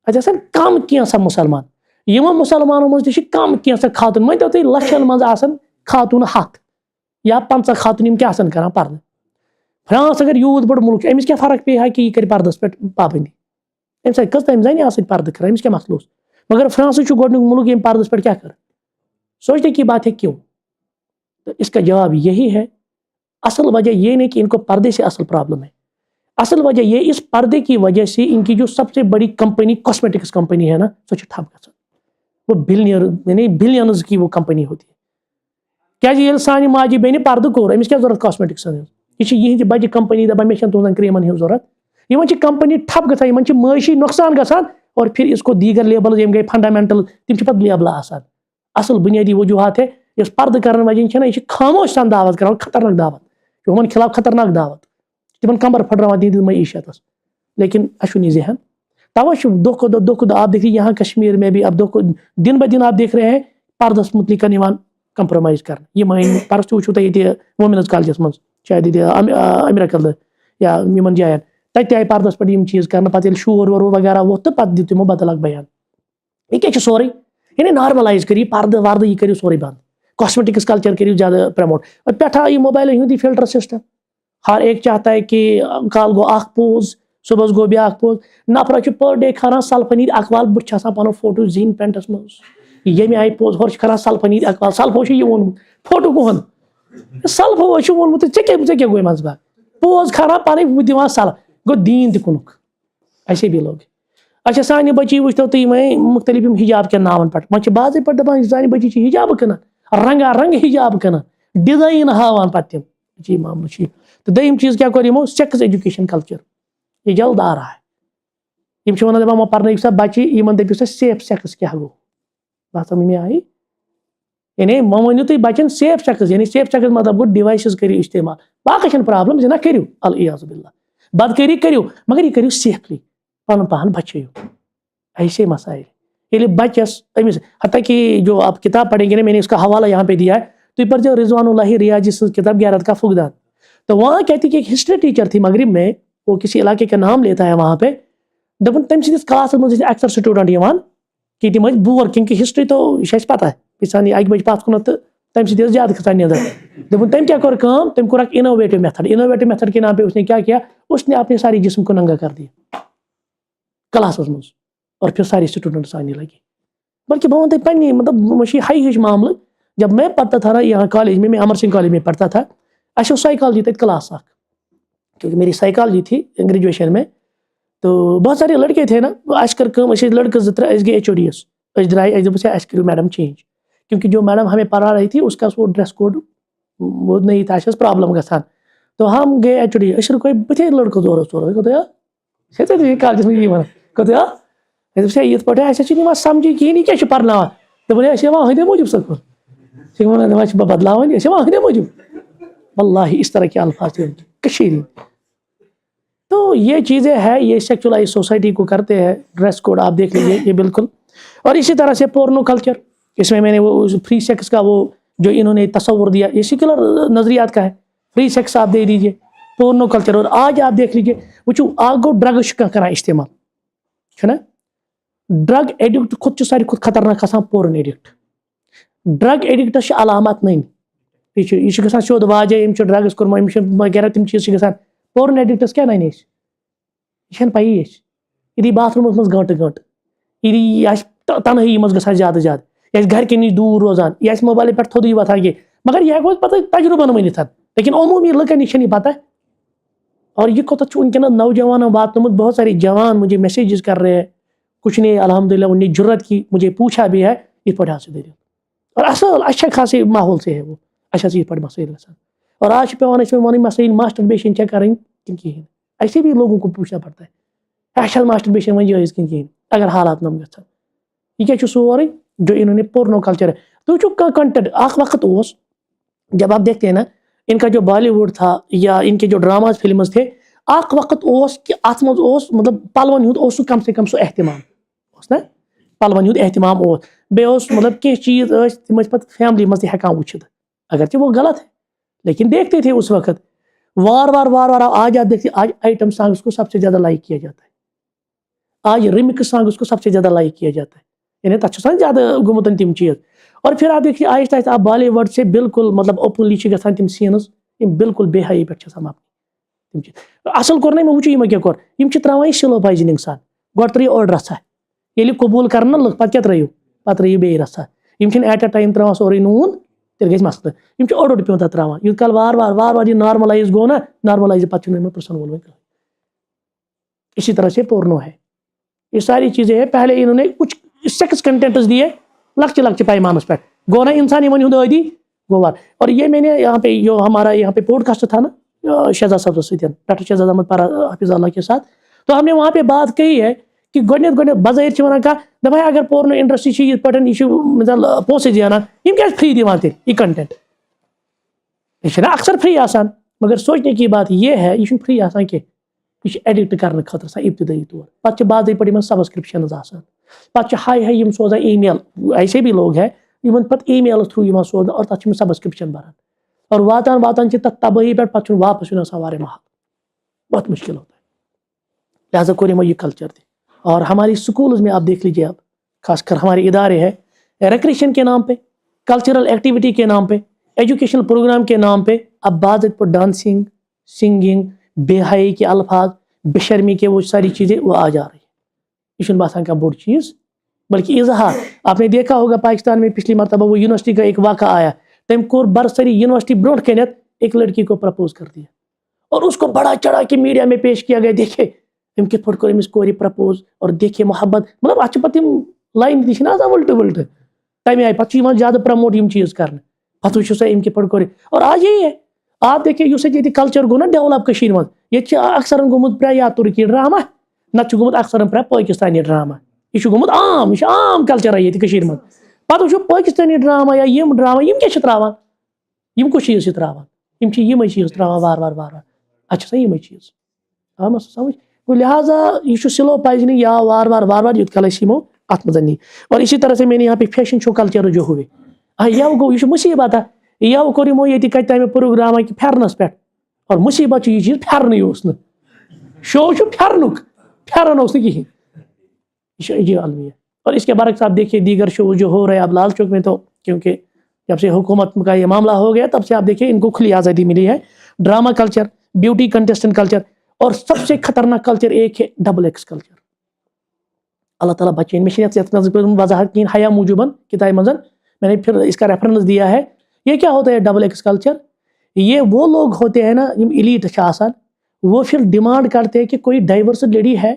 اتہِ آسان کم کینٛژھا مُسلمان یِمن مُسلمانو منٛز تہِ چھِ کم کینٛژھا خاتون مٲنۍ تو تُہۍ لچھن منٛز آسان خاتون 100 یا 50 خاتون یِم کیاہ آسان کران پردٕ فرانس اگر یوٗت بوٚڑ ملک چھُ أمِس کیاہ فرق پیٚیہِ ہا کہ یہِ کرِ پردس پٮ۪ٹھ پابندی أمۍ سۭتۍ کٔژ تٔمۍ زنہِ آسٕنۍ پردٕ کران أمِس کیاہ مسلہٕ اوس مگر فرانسٕے چھُ گۄڈنیُک ملک ییٚمۍ پردس پٮ۪ٹھ کیاہ کٔر سوچنے کی بات ہے کیوں تو اس کا جواب یہی ہے اصل وجہ یہ نہیں کہ ان کو پردے سے اصل پرابلم ہے اصل وجہ یہ اس پردے کی وجہ سے ان کی جو سب سے بڑی کمپنی کاسمیٹکس کمپنی ہے نا سو چھِ ٹھپ گژھان وہ بلینئر یعنی بلینز کی وہ کمپنی ہوتی ہے کیا ییٚلہِ سانہِ ماجہِ بیٚنہِ پردٕ کوٚر أمِس کیاہ ضوٚرتھ کاسمیٹکسن ہٕنٛز یہِ چھِ یِہنٛدِ بجہِ کمپنی دپان مےٚ چھنہٕ تُہنٛزن کریمن ہٕنٛز ضوٚرتھ یِمن چھِ کمپنی ٹھپ گژھان یِمن چھِ معٲشی نۄقصان گژھان اور پھر اس کو دیگر لیبل یِم گٔے فنڈامنٹل تِم چھِ پتہٕ لیبلہٕ آسان اصل بنیٲدی وجوہات ہے یۄس پردٕ کرن وجہ چھےٚ نا یہِ چھِ خاموش سان دعوت کران خطرناک دعوت یِمن خلاف خطرناک دعوت تمن کمبر پھٹراوان تہنٛدِس معیشتس لیکن اَسہِ چھُنہٕ یہِ ذہن توے چھُ دۄہ کھۄتہٕ دۄہ آپ دیکھیے یہاں کشمیر میں بھی اب دن بہ دن آپ دیکھ رہے ہیں پردس متعلق یِوان کمپرومائز کرنہٕ یِم پرس تہِ وٕچھو تۄہہِ ییٚتہِ وومینز کالجس منٛز شاید ییٚتہِ امیرکل یا یِمن جاین تتہِ تہِ آیہِ پردس پٮ۪ٹھ یِم چیٖز کرنہٕ پتہٕ ییٚلہِ شور وور وغیرہ ووٚتھ تہٕ پتہٕ دیُت تِمو بدل اکھ بیان یہِ کیاہ چھُ سورُے یعنی نارملائز کٔرِو پردٕ وردٕ یہِ کٔرِو سورُے بند کاسمیٹکس کلچر کٔرِو زیادہ پرموٹ اور پٮ۪ٹھٕ آو یہِ موبایلن ہُنٛد یہِ فلٹر سسٹم ہر ایک چاہتا ہے کہ کال گو اکھ پوز صبحس گو بیاکھ پوز نفرس چھُ پر ڈے کھاران سلفنیٖد اقوال بٕتھِ چھُ آسان پنُن فوٹو زیٖن پینٹس منٛز ییٚمہِ آیہِ پوز ہورٕ چھُ کران سلفنیٖد اقوال سلفو چھُ یہِ ووٚنمُت فوٹو کُہُنٛد سلفو چھُ ووٚنمُت ژےٚ کیٛاہ گوٚے منٛزٕ باگ پوز کھاران پنٕنۍ دِوان سلف گوٚو دیٖن تہِ کُنُکھ ایسے بھی لوگ اچھا سانہِ بچی وٕچھتو تُہۍ یِمے مختلف یِم حجاب کٮ۪ن ناون پٮ۪ٹھ وۄنۍ چھِ باضٲبطہٕ پٲٹھۍ دپان سانہِ بچی چھِ حجابہٕ کٕنان رنگا رنگ حجاب کٕنان ڈِزاین ہاوان پتہٕ تِم جی معاملہٕ چھُ تو دوٚیِم چیٖز کیٛاہ کوٚر یِمو سیکس ایجوکیشن کلچر یہ جلد آ رہا ہے یِم چھِ ونان دپان وۄنۍ پرنٲیِو سا بچہِ یِمن دٔپِو سا سیف سیکس کیٛاہ گوٚو بات سمجھ میں آیی یعنی وۄنۍ ؤنِو تُہۍ بچن سیف سیکس یعنی سیف سیکس مطلب گوٚو ڈِوایسز کٔرِو استعمال باقٕے چھنہٕ پرابلم زِنا کٔرِو العیاذ باللہ بدکٲری کٔرِو مگر یہِ کٔرِو سیفلی پنُن پان بچٲیِو ایسے مسائل ییٚلہِ بچس أمِس حتیٰ کہ جو آپ کتاب پڑھیں گے نا میں نے اس کا حوالہ یہاں پہ دیا ہے تُہۍ پٔرۍزیو رضوان اللہ ریاضی سٕنٛز کتاب غیرت کا فقدان تو وہاں کہتی کہ ایک ہسٹری ٹیچر تھی مغرب میں وہ کسی علاقے کا نام لیتا ہے وہاں پہ دپان تمہِ سٕنٛدِس کلاسس منٛز ٲسۍ اکثر سٹوڈنٹ یِوان کہ تِم ٲسۍ بور کیونکہ ہسٹری تو یہِ چھِ اَسہِ پتہ سانہِ اکہِ بجہِ پتھ کُنتھ تہٕ تم سے زیادہ کھسان نظر دپن تم کیا کر کام تم کور اک انوویٹو میتھڈ کے نام پہ اس نے کیا کیا اس نے اپنے سارے جسم کو ننگا کر دیا کلاسس مز اور پھر سارے اسٹوڈنٹس آنے لگے بلکہ بہت تک پنی مطلب مجھے ہائی ہش معاملہ جب میں پڑھتا تھا نا یہاں کالج میں امر سنگھ کالج میں پڑھتا تھا اچھا سائیکالوجی تک کلاس اک کیونکہ میری سائیکالوجی تھی گریجویشن میں تو بہت سارے لڑکے تھے نا اس کر کم لڑکے زٕ ترٛےٚ أسۍ گٔے HOD یس درائے دس اس کرو میڈم چینج کیونکہ جو میڈم ہمیں پڑھا رہی تھی اس کا وہ ڈریس کوڈ وہ نہیں تھا اس پرابلم گژھان تو ہم گئے HOD اس کوئی بتھے لڑکہ زورس ژور کالجس میں یہ ونان کتیا یت پہ اچھا سمجھی کہین یہ کیا پرناوان دپان اچھے ہندے موجود سکول ونان بدلاوان ہندے موجود واللہ اس طرح کے الفاظ تھے کشیری تو یہ چیزیں ہیں یہ سیکچولائز سوسائٹی کو کرتے ہیں ڈریس کوڈ آپ دیکھ لیجیے یہ بالکل اور اسی طرح سے پورنو کلچر اس میں نے وہ فری سیکس کا وہ جو انہوں نے تصور دیا یہ سیکولر نظریات کا ہے فری سیکس آپ دے دیجیے پورنو کلچر اور آج آپ دیکھ لیجیے وچو آگ گو ڈرگس کران استعمال چھنا ڈرگ ایڈکٹ خود ساری خود خطرناک آسان پورن ایڈکٹ ڈرگ ایڈکٹس علامات نہیں یہ گژھان سیود واجے یم ڈرگس کورمت وغیرہ تم چیز گژھان پورن ایڈکٹس کیا نن یہ پی یہ باتھ رومس مز گنٹ یہ تنہائی مز گژھان زیادہ زیادہ یہ گھر کے نش دور روزان یہ موبائل پہ تھودی وتھان یہ مگر یہ ہیکو پتہ تجربہ ونتھ لیکن عمومی لکن یہ نہیں پتہ اور یہ کوتھ ونکس نوجوانوں واتنمت بہت سارے جوان مجھے میسیجز کر رہے ہیں کچھ نے الحمدللہ انہوں نے جرت کی مجھے پوچھا بھی ہے یہ پڑھا سے دلیل اور اصل اچھا خاصے ماحول سے ہے وہ اچھا سے یہ پڑھ مسائل گژھان اور آج پیوان اس میں ون مسائل ماسٹربیشن چیک کریں کن کہین ایسے بھی لوگوں کو پوچھنا پڑتا ہے اچھا ماسٹربیشن ون جائز کن کہین اگر حالات نم گژھان یہ کیا سورے جو انہوں نے پورنو کلچر ہے تو وچو کنٹینٹ اخ وقت اس جب آپ دیکھتے ہیں نا ان کا جو بالی ووڈ تھا یا ان کے جو ڈراماز فلمز تھے اخ وقت اس کہ ات مز مطلب پلون ہند کم سے کم سو اہتمام نا پلون ہند اہتمام بے مطلب کی چیز تم پتہ فیملی مز ہیکان وچھت اگرچہ وہ غلط ہے لیکن دیکھتے تھے اس وقت وار آج آپ دیکھتے آج آئٹم سانگس کو سب سے زیادہ لائک کیا جاتا ہے آج ریمکس سانگس کو سب سے زیادہ لائک کیا جاتا ہے یعنی تک زیادہ گمتن تم چیز اور پھر آپ دیکھیے آہستہ آہستہ آپ بالی ووڈ سے بالکل مطلب اوپنلی گژھان تم سینز بالکل بے حیائی پہ تم اصل کور نا وچو یہ کیا کور تراوان سلو پائزنگ سان گۄڈٕ ترٛٲیِو أڑ رژھا ییٚلہِ قبوٗل کرن لُکھ پتہٕ کیٛاہ ترٛٲیِو پتہٕ ترٛٲیِو بیٚیہِ رژھا یِم چھِنہٕ ایٹ اَ ٹایم تراوان سورُے نوٗن تیٚلہِ گژھِ مسلہٕ یِم چھِ اوٚڑ پیوان تتھ تراوان یوٗت کال وار یہ نارملائز گوٚو نا نارملائز پتہٕ چھُنہٕ یِمن پرژھن وول وۄنۍ اسی طرح سے پورنو ہے یہ ساری چیزیں ہیں پہلے انہوں نے کچھ سیکس کنٹینٹس دیے لکچے پیمانس پہ گو نا انسان یمن ہند عادی گوار اور یہ میں نے یہاں پہ جو ہمارا یہاں پہ پوڈ کاسٹ تھا نا شہزاد صاحب ستین ڈاکٹر شہزاد احمد پارا حافظ اللہ کے ساتھ تو ہم نے وہاں پہ بات کہی ہے کہ گۄڈنیٚتھ بظٲہر ونان کانٛہہ دپان اگر پورنو انڈسٹری یِتھ پٲٹھۍ یہِ چھُ مثال پونٛسہٕ زینان یِم کیٛازِ فری دِوان تیٚلہِ یہِ کنٹینٹ یہ چھُنہ اکثر فری آسان مگر سوچنے کی بات یہ ہے یہ چھُنہٕ فری آسان کینٛہہ یہ چھُ ایڈکٹ کرنہٕ خٲطرٕ آسان ابتدٲئی طور پتہٕ چھِ باضٲبطہٕ پٲٹھۍ یِمن سبسکرپشنز آسان پتہٕ چھِ ہاے یِم سوزان ای میل ایسے بھی لوگ ہیں یِمن پتہٕ ای میل تھرو یِوان سوزنہٕ اور تتھ چھِ یِم سبسکرپشن بران اور واتان چھِ تتھ تبٲہی پٮ۪ٹھ پتہٕ چھُنہٕ واپس یُن آسان واریاہ محال بہت مشکل ہوتا ہے لہٰذا کوٚر یِمو یہ کلچر تہِ اور ہماری اسکولز میں آپ دیکھ لیجیے آپ خاص کر ہمارے ادارے ہیں ریکریشن کے نام پہ کلچرل ایکٹیویٹی کے نام پہ ایجوکیشنل پروگرام کے نام پہ اب باضابطہ پر ڈانسنگ سنگنگ بے حیائی کے الفاظ بے شرمی کے وہ ساری چیزیں وہ آ جا رہی ہیں یہ چھُنہٕ باسان کا بوڑ چیز بلکہ اظہار آپ نے دیکھا ہوگا پاکستان میں پچھلی مرتبہ وہ یونیورسٹی کا ایک واقعہ آیا تم کو برسری یونیورسٹی برونٹ کنت ایک لڑکی کو پرپوز کر دیا اور اس کو بڑا چڑھا کے میڈیا میں پیش کیا گیا دیکھے تم کت پٲٹھۍ کوٚر أمِس کورِ پرپوز اور دیکھے محبت مطلب اتھ چھِ پتہٕ یِم لاین تہِ چھِنہ آسان وٕلٹہٕ وٕلٹہٕ تمہِ آیہِ پتہٕ چھُ یِوان زیادٕ پرموٹ یِم چیٖز کرنہٕ پتہٕ وٕچھِو سا أمۍ کِتھ پٲٹھۍ کوٚر اور آج یہی ہے آپ دیکھیے یُس ییٚتہِ کلچر گوٚو نا ڈیولپ کٔشیٖرِ منٛز ییٚتہِ چھِ اکثرن گوٚمُت پرٛاہ یا تُرکی ڈراما نتہٕ چھُ گوٚمُت اکثرن پرٛاہ پٲکِستانی ڈراما یہ چھُ گوٚمُت عام یہ چھُ عام کلچرا ییٚتہِ کٔشیٖرِ منٛز پتہٕ وٕچھو پٲکِستانی ڈراما یا یِم ڈراما یِم کیٛاہ چھِ تراوان یِم کُس چیٖز چھِ تراوان یِم چھِ یِمے چیٖز تراوان وار اچھا چھِ آسان یِمے چیٖز آو مےٚ سمجھ گوٚو لہٰذا یہ چھُ سلو پائزنگ یا وار یوت کال أسۍ یِمو اتھ منٛز نی اور اسی طرح سے میں نے یہاں پہ فیشن شو کلچر جو ہوئے یو گوٚو یہ چھُ مصیبت یو کوٚر یِمو ییٚتہِ کتہِ تامہِ پروگراما کہِ پھیرنس پٮ۪ٹھ اور مصیبت چھُ یہ چیٖز پھیرنٕے اوس نہٕ شو چھُ پھیرنُک پھیرن اوس نہٕ کِہیٖنۍ یہ چھُ عجیب المیہ اور اس کے برعکس آپ دیکھیے دیگر شو جو ہو رہے ہیں اب لال چوک میں تو کیونکہ جب سے حکومت کا یہ معاملہ ہو گیا تب سے آپ دیکھیں ان کو کھلی آزادی ملی ہے. Drama culture, beauty contestant culture, اور سب سے خطرناک کلچر ایک ہے ڈبل ایکس کلچر. اللہ تعالیٰ بچین میں وضاحت کی حیا موجوباً کتاب منظر میں نے پھر اس کا ریفرنس دیا ہے. یہ کیا ہوتا ہے ڈبل ایکس کلچر؟ یہ وہ لوگ ہوتے ہیں نا ایلیٹ آسان, وہ پھر ڈیمانڈ کرتے ہیں کہ کوئی ڈائیورس لیڈی ہے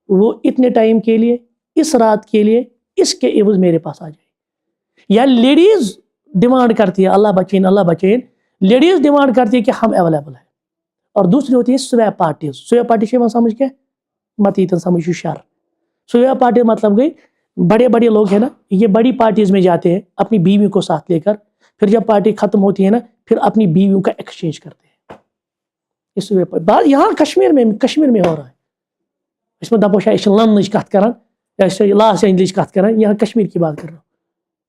وہ اتنے ٹائم کے لیے اس رات کے لیے اس کے عوض میرے پاس آ جائے. یا لیڈیز ڈیمانڈ کرتی ہے, اللہ بچین لیڈیز ڈیمانڈ کرتی ہے کہ ہم اویلیبل ہیں. اور دوسری ہوتی ہے سویپ پارٹیز. سویپ پارٹی سے سمجھ کے مت یہ سمجھ شر. سویپ پارٹی مطلب گئی بڑے بڑے لوگ ہیں نا, یہ بڑی پارٹیز میں جاتے ہیں اپنی بیوی کو ساتھ لے کر, پھر جب پارٹی ختم ہوتی ہے نا پھر اپنی بیویوں کا ایکسچینج کرتے ہیں. اس سویپ پارٹی یہاں کشمیر میں ہو رہا ہے. اس میں دپو شاید لندنچ کت کران یا لاس اینجلس کت کران, یہاں کشمیر کی بات کر رہا ہوں.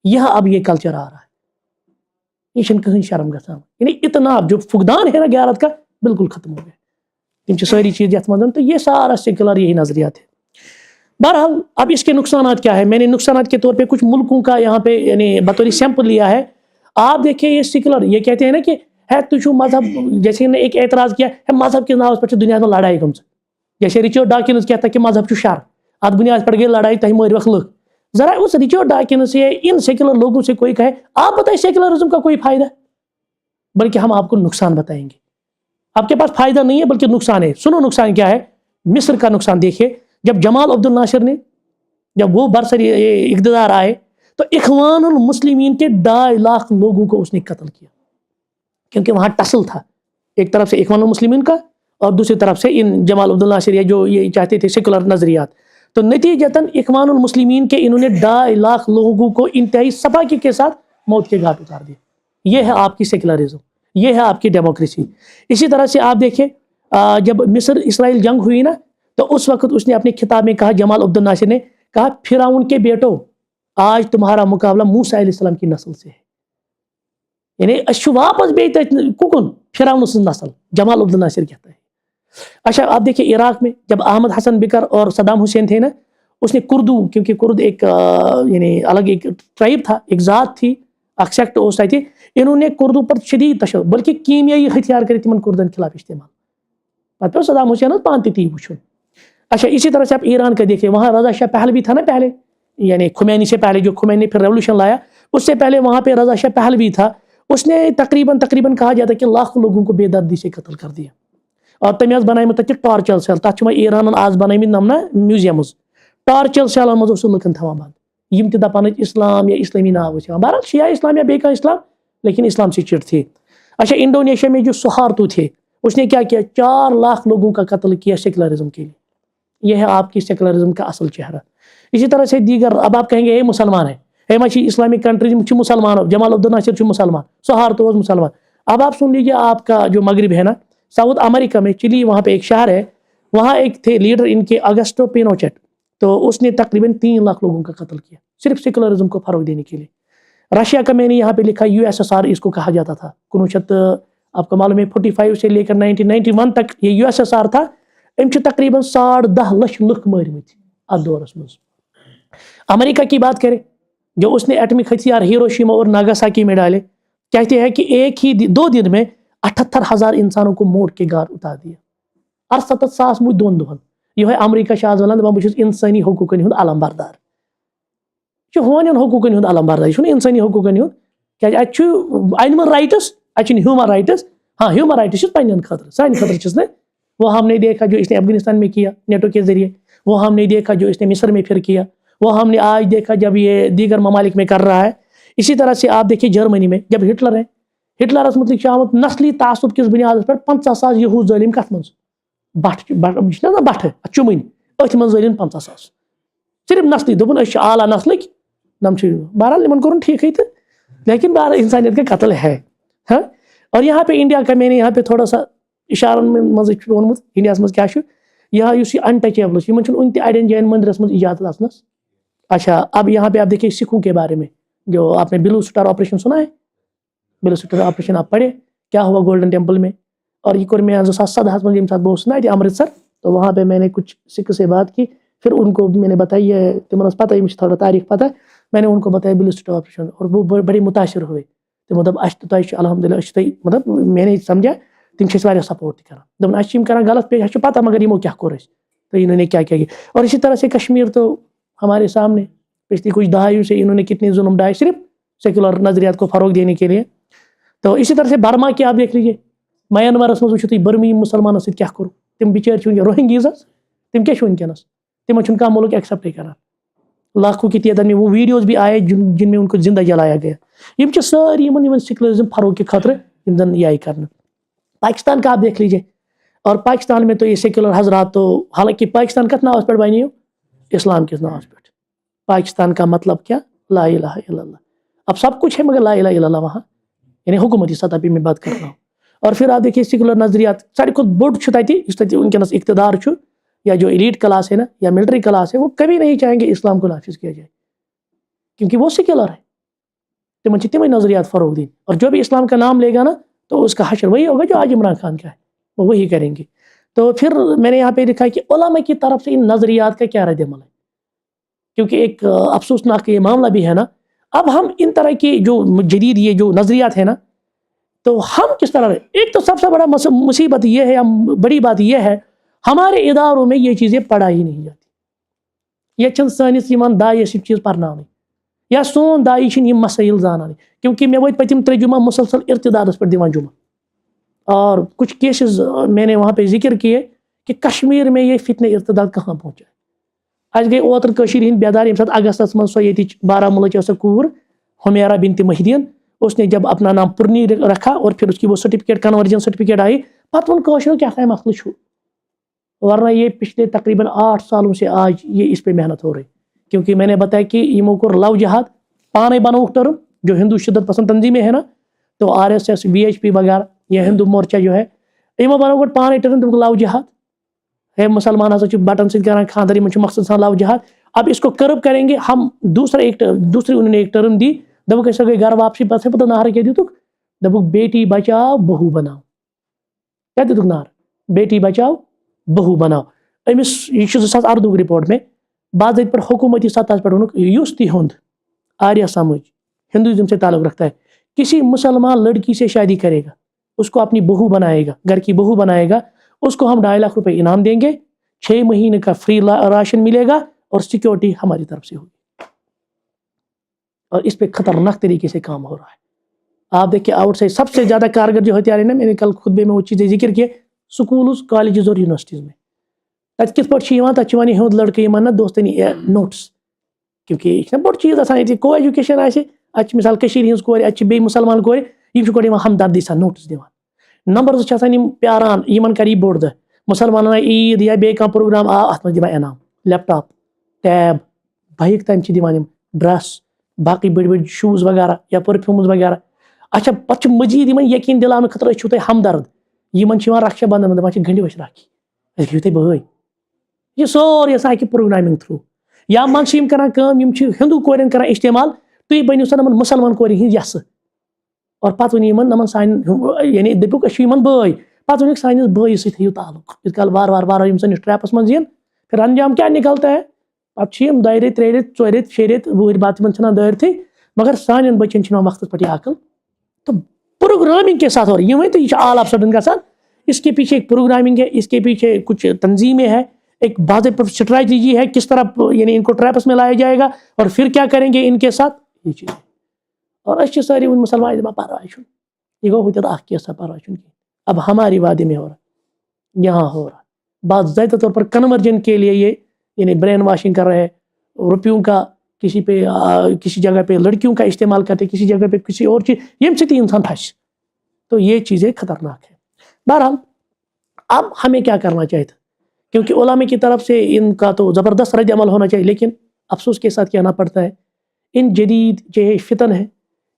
یہاں اب یہ کلچر آ رہا ہے. یہ کہیں شرم گژھان, یعنی اتنا جو فقدان ہے نا غیرت کا بالکل ختم ہو گیا. تم ساری چیز یت مند, تو یہ سارا سیکولر یہی نظریات ہے. بہرحال اب اس کے نقصانات کیا ہے؟ میں نے نقصانات کے طور پہ کچھ ملکوں کا یہاں پہ یعنی بطور سیمپل لیا ہے. آپ دیکھیں یہ سیکولر یہ کہتے ہیں نا کہ ہے تجھو مذہب, جیسے نے ایک اعتراض کیا ہے مذہب کے ناؤ پر دنیا میں لڑائی گم. جیسے رچارڈ ڈاکنز کہتا ہے کہ مذہب چھُ شر, اتھ بنیاد پر گئی لڑائی تہ مروک لکھ. ذرا اس رچارڈ ڈاکنز سے ان سیکولر لوگوں سے کوئی کہے آپ بتائیں سیکولرزم کا کوئی فائدہ, بلکہ ہم آپ کو نقصان بتائیں گے. آپ کے پاس فائدہ نہیں ہے بلکہ نقصان ہے. سنو نقصان کیا ہے. مصر کا نقصان دیکھیے, جب جمال عبد الناصر نے جب وہ برسری اقتدار آئے تو اخوان المسلمین کے 2.5 لاکھ لوگوں کو اس نے قتل کیا, کیونکہ وہاں ٹسل تھا, ایک طرف سے اخوان المسلمین کا اور دوسری طرف سے ان جمال عبد الناصر جو یہ چاہتے تھے سیکولر نظریات. تو نتیجتاً اخوان المسلمین کے انہوں نے 2.5 لاکھ لوگوں کو انتہائی سفاکی کے ساتھ موت کے گھاٹ اتار دیا. یہ ہے آپ کی سیکولرزم, یہ ہے آپ کی ڈیموکریسی. اسی طرح سے آپ دیکھیں جب مصر اسرائیل جنگ ہوئی نا تو اس وقت اس نے اپنے خطاب میں کہا, جمال عبد الناصر نے کہا فرعون کے بیٹو آج تمہارا مقابلہ موسیٰ علیہ السلام کی نسل سے ہے. یعنی واپس بیت ککن فرعون سے نسل جمال عبد الناصر کہتا ہے. اچھا آپ دیکھیں عراق میں جب احمد حسن بکر اور صدام حسین تھے نا, اس نے کردو, کیونکہ کرد ایک یعنی الگ ایک ٹرائب تھا, ایک ذات تھی, اک سیکٹ اس تھی, انہوں نے کردو پر شدید تشدد بلکہ کیمیائی ہتھیار کر تمن کردن خلاف استعمال. پتہ صدام حسین پان تی وچھن. اچھا اسی طرح سے آپ ایران کا دیکھیں, وہاں رضا شاہ پہلوی تھا نا پہلے, یعنی خمینی سے پہلے, جو خمینی نے پھر ریولوشن لایا اس سے پہلے وہاں پہ رضا شاہ پہلوی تھا. اس نے تقریباً کہا جاتا ہے کہ لاکھوں لوگوں کو بے دردی سے قتل کر دیا. اور تم بنائی تک ٹارچر سیل, تک ایران آز بنائی نمنا میوزیمز ٹارچر سیلن مز لکن تھوان بند, یم تہ دپان اسلام یا اسلامی ناو سے. بہرحال شیعہ اسلام یا بیکا اسلام, لیکن اسلام سے چٹ تھے. اچھا انڈونیشیا میں جو سہارتو تھے, اس نے کیا 4 لاکھ لوگوں کا قتل کیا سیکولرزم کے لیے. یہ ہے آپ کی سیکولرزم کا اصل چہرہ. اسی طرح سے دیگر, اب آپ کہیں گے اے مسلمان ہے, اے مچھی اسلامک کنٹریز میں مسلمان, جمال عبد الناصر مسلمان, سہارتو مسلمان. اب آپ سن لیجیے آپ کا جو مغرب ہے نا, ساؤتھ امریکہ میں چلی, وہاں پہ ایک شہر ہے, وہاں ایک تھے لیڈر ان کے اگسٹو پینوچیٹ, تو اس نے تقریباً 3 لاکھ لوگوں کا قتل کیا صرف سیکولرزم کو فروغ دینے کے لیے. رشیا کا میں نے یہاں پہ لکھا USSR اس کو کہا جاتا تھا. 1900 آپ کو معلوم ہے 45 سے لے کر 1991 تک یہ USSR تھا. ام تقریباً 10.5 لاکھ لکھ مارمت ات دورس مز. امریکہ کی بات کریں, جو اس نے ایٹمک ہتھیار ہیروشیما اور ناگاساکی میں ڈالے, کہتے ہیں کہ ایک ہی 2 دن میں 78,000 انسانوں کو موت کے گھاٹ اتار دیا. 68,000 موت 2 دہن. یہ امریکہ آز ونان بہت انسانی حقوقن ہند علم بردار. یہ ہون حقوقن ہند علم بردار, یہ انسانی حقوقن ہند کہ اینمل رائٹس, اتنا ہیومن رائٹس. ہاں ہیومن رائٹس پنن خطر, سان خطر نا. وہ ہم نے دیکھا جو اس نے افغانستان میں کیا نیٹو کے ذریعے, وہ ہم نے دیکھا جو اس نے مصر میں پھر کیا, وہ ہم نے آج دیکھا جب یہ دیگر ممالک میں کر رہا ہے. اسی طرح سے آپ دیکھیں جرمنی میں جب ہٹلر ہے, ہٹلرس متعلق آمت نسلی تعصب کس بنیاد پر 50,000 یہود ظالم کت من بٹ چمن ات من ظالم 50,000 صرف نسلی دپن اس اعلیٰ نسلک نم. بہرحال ان کورن ٹھیک تو, لیکن بہرحال انسانیت کا قتل ہے. ہاں اور یہاں پہ انڈیا کا میں نے یہاں پہ تھوڑا سا اشارن مز وونمت انڈیا مز کیا یہاں اس انٹچیبل ان تہ اڑین جائن مندرس مز اجازت آسنس. اچھا اب یہاں پہ آپ دیکھیں سکھوں کے بارے میں, جو آپ نے بلو سٹار آپریشن سنا ہے, بلو سٹار آپریشن آپ پڑھے کیا ہوا گولڈن ٹیمپل میں. اور یہ کور میں 2017 میں یم سات بہت سنا امرتسر, تو وہاں پہ میں نے کچھ سکھ سے بات کی, پھر ان کو میں نے بتائی ہے تمہن پتہ تھوڑا تاریخ پتہ, میں نے ان کو بتایا بلسٹ آپریشن اور وہ بڑے متاثر ہوئے تمو دب اش تو الحمدللہ اش مطلب میں نے سمجھا تم واریاہ سپورٹ تہ کران دپن اش یم کران غلط پیش اش پتہ مگر یمو کیا کور اس تو انہوں نے کیا کیا اور اسی طرح سے کشمیر تو ہمارے سامنے پچھلی کچھ دہائیوں سے انہوں نے کتنے ظلم ڈھائے صرف سیکولر نظریات کو فروغ دینے کے لیے. تو اسی طرح سے برما کی آپ دیکھ لیجیے میانمارس مز وچھو تھی برمی مسلمانوں سۭتۍ کیا کرو تم بچار روہنگیز تم کیا ونکس تم کھانا ملک ایکسیپٹے کران لاکھوں کی تعداد میں وہ ویڈیوز بھی آئے جن میں ان کو زندہ جلایا گیا. یم ساری سیکولرزم فروغ کے خاطر زن یہ آئی کرنا. پاکستان کا آپ دیکھ لیجیے اور پاکستان میں تو یہ سیکولر حضرات تو حالانکہ پاکستان کت ناؤس پہ بنیو اسلام کس ناؤس پہ. پاکستان کا مطلب کیا لا الہ الا اللہ. اب سب کچھ ہے مگر لا الہ الا اللہ وہاں یعنی حکومتی سطح پہ میں بات کر رہا ہوں. اور پھر آپ دیکھیے سیکولر نظریات ساڑھے کھت بوڑ تتہ ونکس اقتدار یا جو ایلیٹ کلاس ہے نا یا ملٹری کلاس ہے وہ کبھی نہیں چاہیں گے اسلام کو نافذ کیا جائے کیونکہ وہ سیکولر ہے. تمن تمہیں نظریات فروغ دیں اور جو بھی اسلام کا نام لے گا نا تو اس کا حشر وہی ہوگا جو آج عمران خان کا ہے وہ وہی کریں گے. تو پھر میں نے یہاں پہ لکھا کہ علماء کی طرف سے ان نظریات کا کیا رد عمل ہے کیونکہ ایک افسوسناک یہ معاملہ بھی ہے نا. اب ہم ان طرح کی جو جدید یہ جو نظریات ہے نا تو ہم کس طرح ایک تو سب سے بڑا مصیبت یہ ہے بڑی بات یہ ہے ہمارے اداروں میں یہ چیزیں پڑھائی نہیں جاتی. یہ چند سانس یمن دائیں چیز پرناونی یا سون دائی چھن یہ مسائل زانان کیونکہ میں وت پتم 3 جمعہ مسلسل ارتدادس پر دیوان جمعہ اور کچھ کیسز میں نے وہاں پہ ذکر کیے کہ کشمیر میں یہ فتنہ ارتداد کہاں پہنچا. آج گئی اوتر کشیر ہند بیدار یم سات اگستس من سو یہ بارہمولہ سو کور حمیرہ بنت محدین اس نے جب اپنا نام پرنی رکھا اور پھر اس کی وہ سرٹیفکیٹ کنورجن سرٹیفکیٹ آئی پتہ ون کشر کیا تھا مسئلہ چھو ورنہ یہ پچھلے تقریباً 8 سالوں سے آج یہ اس پہ محنت ہو رہی کیونکہ میں نے بتایا کہ یمو کو لو جہاد پانے بنو ٹرم جو ہندو شدت پسند تنظیمیں ہیں نا تو RSS VHP وغیرہ یا ہندو مورچہ جو ہے یمو بنو گوٹ پانے ٹرم تم لو جہاد ہے مسلمان ہسا بٹن سے کران خاندر یمن مقصد سان لو جہاد. اب اس کو کرب کریں گے ہم دوسری انہوں نے ایک ٹرم دی دپک اس گئی گھر واپسی پتہ پتہ نعرہ کیا دتک دپک بیٹی بچاؤ بہو بناؤ کیا دتک نعرہ بیٹی بچاؤ بہو بناؤ. امس یہ 2018 رپورٹ میں باضابطہ پر حکومتی سطح پر ونک یس تہند آریہ سمجھ ہندوازم سے تعلق رکھتا ہے کسی مسلمان لڑکی سے شادی کرے گا اس کو اپنی بہو بنائے گا گھر کی بہو بنائے گا اس کو ہم 2.5 لاکھ روپے انعام دیں گے 6 مہینے کا فری راشن ملے گا اور سیکیورٹی ہماری طرف سے ہوگی. اور اس پہ خطرناک طریقے سے کام ہو رہا ہے. آپ دیکھیں آؤٹ سائڈ سب سے زیادہ کارگر جو ہتھیار ہے نا میں نے کل خطبے میں وہ چیزیں ذکر کیے سکولز کالجز اور یونیورسٹیز میں تت کت پہ تک ہند لڑکے نا دوستانی نوٹس کیونکہ یہ بڑ چیز آسان کو ایجوکیشن آج مثال کشیر ہز کور بی مسلمان کور یہ گوڑ ہمدردی سان نوٹس دِوان. نمبر 2 پیاران یمن کر یہ بوڑ دہ مسلمان عید یا بی پروگرام ات من دِوان انعام لیپ ٹاپ ٹیب بائک تام دِوان ڈریس باقی بڑی بڑی شوز وغیرہ یا پرفیومز وغیرہ. اچھا پتہ مزید یقین دلانے خاطر چھو تہ ہمدرد یمن رکشا بندھن دپان گنڈو اس راکھی اس گیو تہ بھائی یہ سورے آسان اکہ پروگرامنگ تھرو یا من کران کام ہندو کورین کران استعمال تھی بنو سا نمن مسلمان کورین ہند یس اور پتہ ون نمن سان یعنی دپک اچھے بھائی پتہ ونک سانس بھائیس ستھ تعلق یت کال وار وار وار سنس ٹریپس من ین پھر انجام کیا نکلتا ہے پتہ 2 ریت 3 ریت 4 ریت 6 ریت وہر بعد تمن دارتھی مگر سان بچن وقت پہ عقل. تو پروگرامنگ کے ساتھ ہو رہی ہے تو یہ آل آف سڈن گژھان اس کے پیچھے ایک پروگرامنگ ہے اس کے پیچھے کچھ تنظیمیں ہیں ایک باضابطہ اسٹریٹجی ہے کس طرح یعنی ان کو ٹریپس میں لایا جائے گا اور پھر کیا کریں گے ان کے ساتھ یہ چیز. اور اس ساری مسلمان پرواہ یہ گو ہوتا اخ کیسا پرواہ اب ہماری وادی میں ہو رہا یہاں ہو رہا باضابطہ طور پر کنورجن کے لیے یہ یعنی برین واشنگ کر رہے ہیں روپیوں کا کسی جگہ پہ لڑکیوں کا استعمال کرتے کسی جگہ پہ کسی اور چیز یم سے انسان پھنس. تو یہ چیزیں خطرناک ہے. بہرحال اب ہمیں کیا کرنا چاہیے تھا کیونکہ علماء کی طرف سے ان کا تو زبردست رد عمل ہونا چاہیے لیکن افسوس کے ساتھ کہنا پڑتا ہے ان جدید جو فتن ہے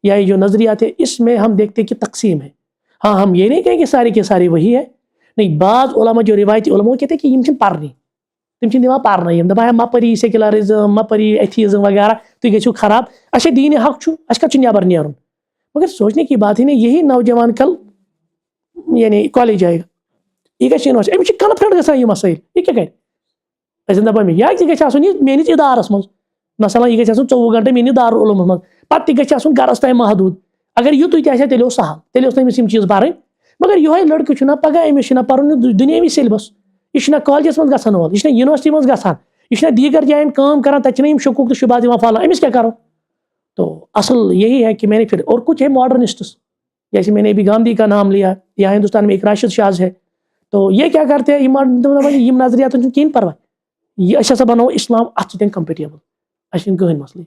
یا یہ جو نظریات ہے اس میں ہم دیکھتے کہ تقسیم ہے. ہاں ہم یہ نہیں کہیں کہ سارے کے سارے وہی ہے نہیں بعض علماء جو روایتی علماء وہ کہتے ہیں کہ یم چھن پرنی تم چھن دِوان پرنہٕ یم دپان مہ پری سیکولرزم مہ پری ایتھیزم وغیرہ تھی گژھو خراب اچھا دین حق چھو اچھا کت نیبر نیرن. مگر سوچنے کی بات ہے نا یہی نوجوان کل یعنی کالج جائے گا یہ گھس یونیورسٹی امس کنفرنٹ گژھان یہ مسائل یہ کیا کر دپان یہ گھس آسن یہ میٲنِس ادارس مز مثلا یہ گژھِ آسُن 24 گھنٹے میٲنِس دارالعلومس منٛز پتہٕ تہِ گژھِ آسُن گرس تام محدوٗد اگر یُتُے تہِ آسہِ ہا تیٚلہِ اوس سہل تیٚلہِ اوس نہٕ أمِس یِم چیٖز بَرٕنۍ مگر یِہوے لڑکہٕ چھُنہ پگاہ أمِس چھُنہ پَرُن دُنیٲوی سیلبس یہِ چھُنہ کالجس منٛز گژھن وول یہِ چھُنہ یونیورسٹی منٛز گژھان یہِ چھُنہ دیٖگر جایَن کٲم کران تَتہِ چھِنہ یِم شکوٗک تہٕ شُبہات یِوان پھالان أمِس کیٛاہ کرو تو اصل یہی ہے کہ میں نے پھر اور کچھ ہے ماڈرنسٹس جیسے میں نے ابھی گاندھی کا نام لیا یا ہندوستان میں ایک راشد شاز ہے تو یہ کیا کرتے ہیں یم نظریات کہین پرواہ یہ ہسا بناؤ اسلام ات سۭتۍ کمپیٹیبل اچھا کہین مسئلہ